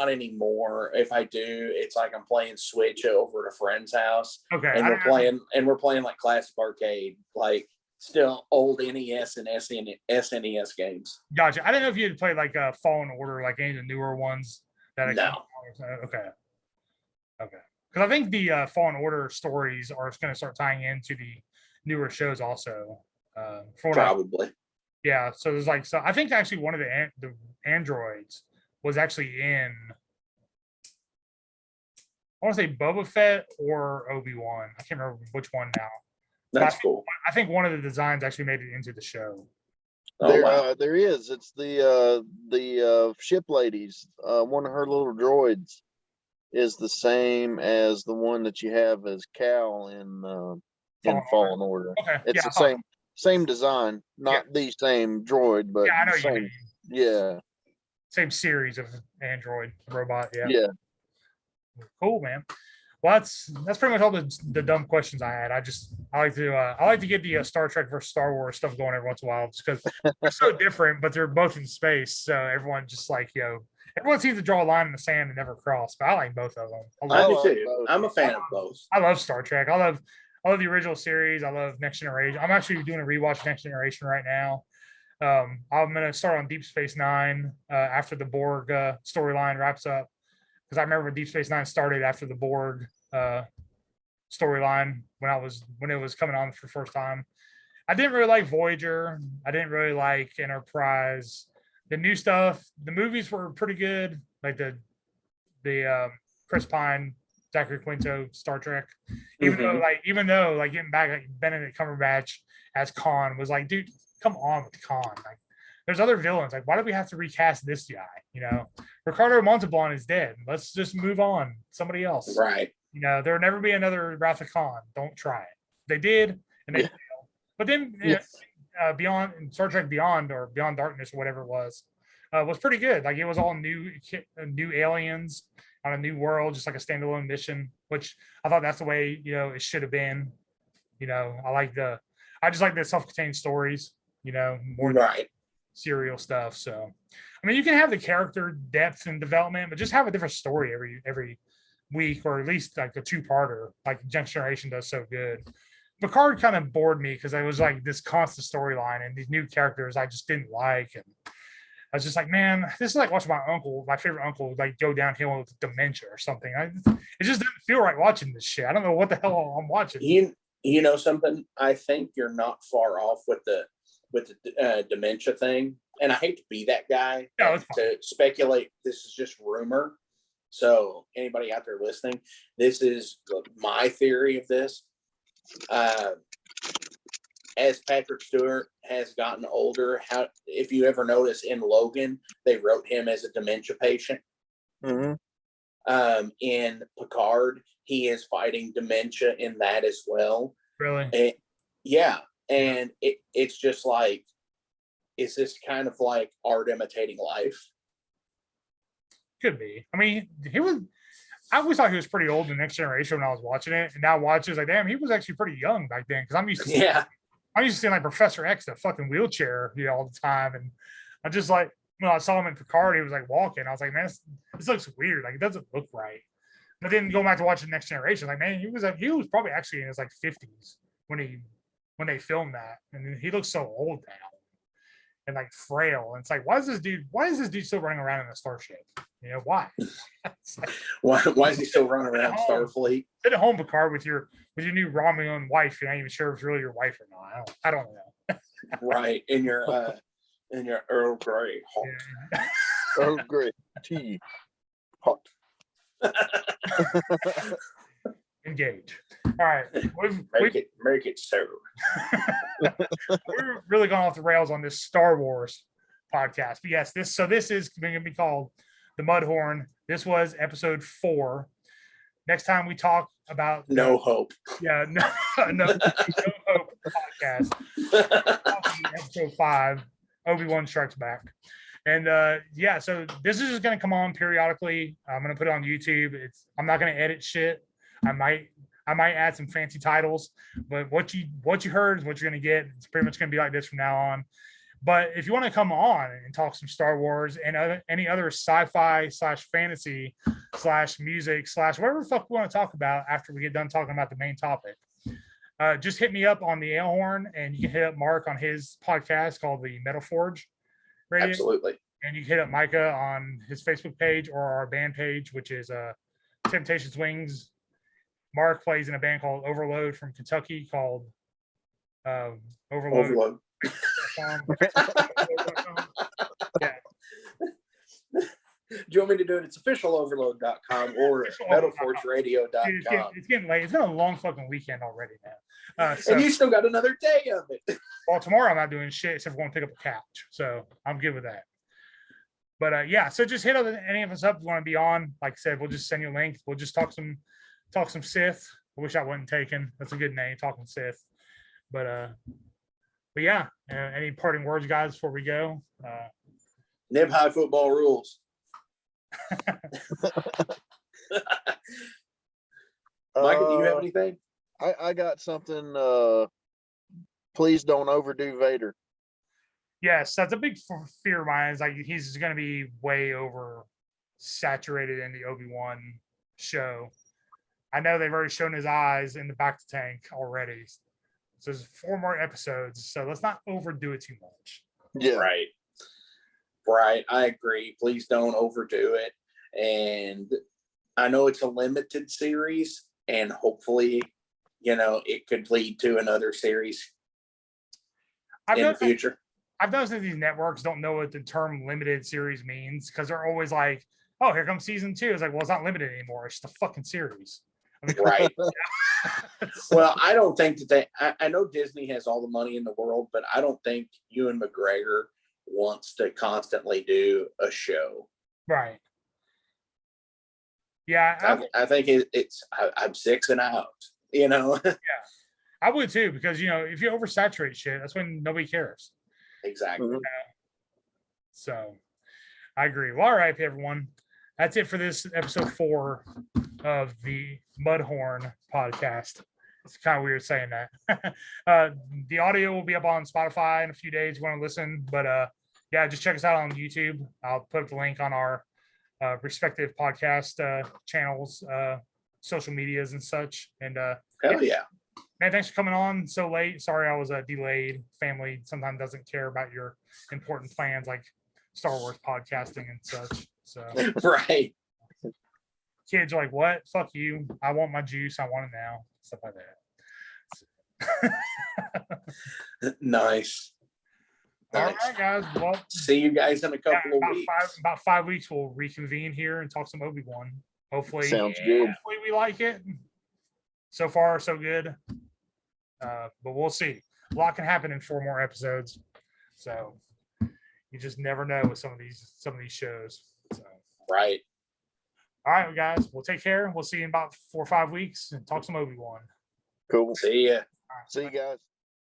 [SPEAKER 2] anymore. If I do, it's like I'm playing Switch over at a friend's house.
[SPEAKER 1] Okay.
[SPEAKER 2] And we're playing like classic arcade, like still old NES and SNES games.
[SPEAKER 1] Gotcha. I didn't know if you had played like Fallen Order, like any of the newer ones.
[SPEAKER 2] No.
[SPEAKER 1] Okay. Because I think the Fallen Order stories are going to start tying into the newer shows also.
[SPEAKER 2] Probably.
[SPEAKER 1] Yeah. So there's like, so I think actually one of the androids was actually in, I want to say Boba Fett or Obi-Wan. I can't remember which one now.
[SPEAKER 2] That's cool.
[SPEAKER 1] I think one of the designs actually made it into the show.
[SPEAKER 3] There is. It's the ship ladies. One of her little droids is the same as the one that you have as Cal in Fallen Order.
[SPEAKER 1] Okay.
[SPEAKER 3] It's the same design, not the same droid, but
[SPEAKER 1] I know
[SPEAKER 3] same.
[SPEAKER 1] you mean.
[SPEAKER 3] Yeah.
[SPEAKER 1] Same series of android robot. Yeah.
[SPEAKER 3] Yeah.
[SPEAKER 1] Cool, man. Well, that's pretty much all the dumb questions I had. I like to get the Star Trek versus Star Wars stuff going every once in a while, just because they're so different, but they're both in space. So everyone just like, everyone seems to draw a line in the sand and never cross. But I like both of them.
[SPEAKER 2] I do too. I'm a fan of both.
[SPEAKER 1] I love Star Trek. I love the original series. I love Next Generation. I'm actually doing a rewatch Next Generation right now. I'm gonna start on Deep Space Nine after the Borg storyline wraps up. Because I remember Deep Space Nine started after the Borg storyline when it was coming on for the first time. I didn't really like Voyager. I didn't really like Enterprise. The new stuff, the movies were pretty good, like the Chris Pine, Zachary Quinto Star Trek. Even though getting back like Benedict Cumberbatch as Khan was like, dude, come on with Khan. Like, there's other villains. Like, why do we have to recast this guy? Ricardo Montalban is dead. Let's just move on. Somebody else.
[SPEAKER 2] Right.
[SPEAKER 1] There will never be another Wrath of Khan. Don't try it. They did, and they failed. But then Beyond Star Trek Beyond or Beyond Darkness or whatever it was pretty good. Like, it was all new aliens on a new world, just like a standalone mission, which I thought that's the way, it should have been. I just like the self-contained stories, more
[SPEAKER 2] right.
[SPEAKER 1] serial stuff. So, I mean, you can have the character depth and development, but just have a different story every week, or at least like a two-parter, like Next Generation does so good. Picard kind of bored me because I was like this constant storyline and these new characters I just didn't like, and I was just like, man, this is like watching my favorite uncle, like go downhill with dementia or something. It just didn't feel right watching this shit. I don't know what the hell I'm watching.
[SPEAKER 2] You know something? I think you're not far off with the dementia thing, and I hate to be that guy to speculate. This is just rumor. So anybody out there listening, this is my theory of this. As Patrick Stewart has gotten older, if you ever notice in Logan, they wrote him as a dementia patient.
[SPEAKER 3] Mm-hmm.
[SPEAKER 2] In Picard, he is fighting dementia in that as well.
[SPEAKER 1] Really?
[SPEAKER 2] And it's just like, is this kind of like art imitating life?
[SPEAKER 1] Could be. I mean, I always thought he was pretty old in the Next Generation when I was watching it, and now watching, like, damn, he was actually pretty young back then. Because I'm used to seeing like Professor X, the fucking wheelchair, all the time, and I just like when I saw him in Picard, he was like walking. I was like, man, this looks weird. Like, it doesn't look right. But then going back to watching Next Generation, like, man, he was probably actually in his like 50s when they filmed that, and he looks so old now and like frail. And it's like, why is this dude still running around in a starship? Why?
[SPEAKER 2] Like, why is he still running around Starfleet?
[SPEAKER 1] Sit at home, Picard, with your new Romulan wife. You're not even sure if it's really your wife or not. I don't know.
[SPEAKER 2] Right. In your Earl Grey hot.
[SPEAKER 1] Yeah.
[SPEAKER 3] Earl Grey tea hot.
[SPEAKER 1] Engage. All right.
[SPEAKER 2] Make it so.
[SPEAKER 1] We're really going off the rails on this Star Wars podcast. But yes, this is going to be called the Mudhorn. This was episode 4. next time we talk about
[SPEAKER 2] No hope.
[SPEAKER 1] Yeah, no hope podcast. Episode 5, Obi-Wan Strikes Back. And yeah, so this is just gonna come on periodically. I'm gonna put it on YouTube. I'm not gonna edit shit. I might add some fancy titles, but what you heard is what you're gonna get. It's pretty much gonna be like this from now on. But if you want to come on and talk some Star Wars and any other sci-fi / fantasy / music / whatever the fuck we want to talk about after we get done talking about the main topic, just hit me up on the Airhorn, and you can hit up Mark on his podcast called the Metal Forge Radio.
[SPEAKER 2] Absolutely.
[SPEAKER 1] And you can hit up Micah on his Facebook page or our band page, which is Temptations Wings. Mark plays in a band called Overload from Kentucky called Overload. Yeah.
[SPEAKER 2] Do you want me to do it? It's officialoverload.com or metalforgeradio.com.
[SPEAKER 1] It's getting late. It's been a long fucking weekend already, man. So,
[SPEAKER 2] and you still got another day of it.
[SPEAKER 1] Well, tomorrow I'm not doing shit except for going to pick up a couch. So I'm good with that. But yeah, so just hit any of us up if you want to be on. Like I said, we'll just send you a link. We'll just talk some Sith. I wish I wasn't taken. That's a good name, Talking Sith. But yeah, any parting words, guys, before we go?
[SPEAKER 2] Nib high football rules. Micah, do you have anything?
[SPEAKER 3] I got something. Please don't overdo Vader.
[SPEAKER 1] Yes, that's a big fear of mine. Is like he's going to be way over saturated in the Obi-Wan show. I know they've already shown his eyes in the back of the tank already. So there's 4 more episodes. So let's not overdo it too much.
[SPEAKER 3] Yeah.
[SPEAKER 2] Right. I agree. Please don't overdo it. And I know it's a limited series, and hopefully, it could lead to another series in the future.
[SPEAKER 1] I've noticed that these networks don't know what the term limited series means because they're always like, oh, here comes season 2. It's like, well, it's not limited anymore. It's just a fucking series.
[SPEAKER 2] Right. Well, I don't think that I know Disney has all the money in the world, but I don't think Ewan McGregor wants to constantly do a show.
[SPEAKER 1] Right. Yeah.
[SPEAKER 2] I think I'm 6 and out, Yeah.
[SPEAKER 1] I would too, because, if you oversaturate shit, that's when nobody cares.
[SPEAKER 2] Exactly.
[SPEAKER 3] Mm-hmm.
[SPEAKER 1] So I agree. Well, all right, everyone. That's it for this episode 4 of the Mudhorn podcast. It's kind of weird saying that. The audio will be up on Spotify in a few days if you want to listen. But yeah, just check us out on YouTube. I'll put up the link on our respective podcast channels, social medias and such. And
[SPEAKER 2] hell yeah.
[SPEAKER 1] Man, thanks for coming on so late. Sorry I was delayed. Family sometimes doesn't care about your important plans like Star Wars podcasting and such. So
[SPEAKER 2] right.
[SPEAKER 1] Kids are like, what? Fuck you. I want my juice. I want it now. Stuff like
[SPEAKER 2] that. Nice.
[SPEAKER 1] All right, guys. Well,
[SPEAKER 2] see you guys in a couple of weeks.
[SPEAKER 1] About 5 weeks, we'll reconvene here and talk some Obi-Wan. Hopefully,
[SPEAKER 3] sounds good.
[SPEAKER 1] Hopefully, we like it. So far, so good. But we'll see. A lot can happen in 4 more episodes. So you just never know with some of these shows. So.
[SPEAKER 2] Right.
[SPEAKER 1] All right, guys. We'll take care. We'll see you in about 4 or 5 weeks and talk some Obi-Wan.
[SPEAKER 3] Cool.
[SPEAKER 2] See ya.
[SPEAKER 3] See you guys.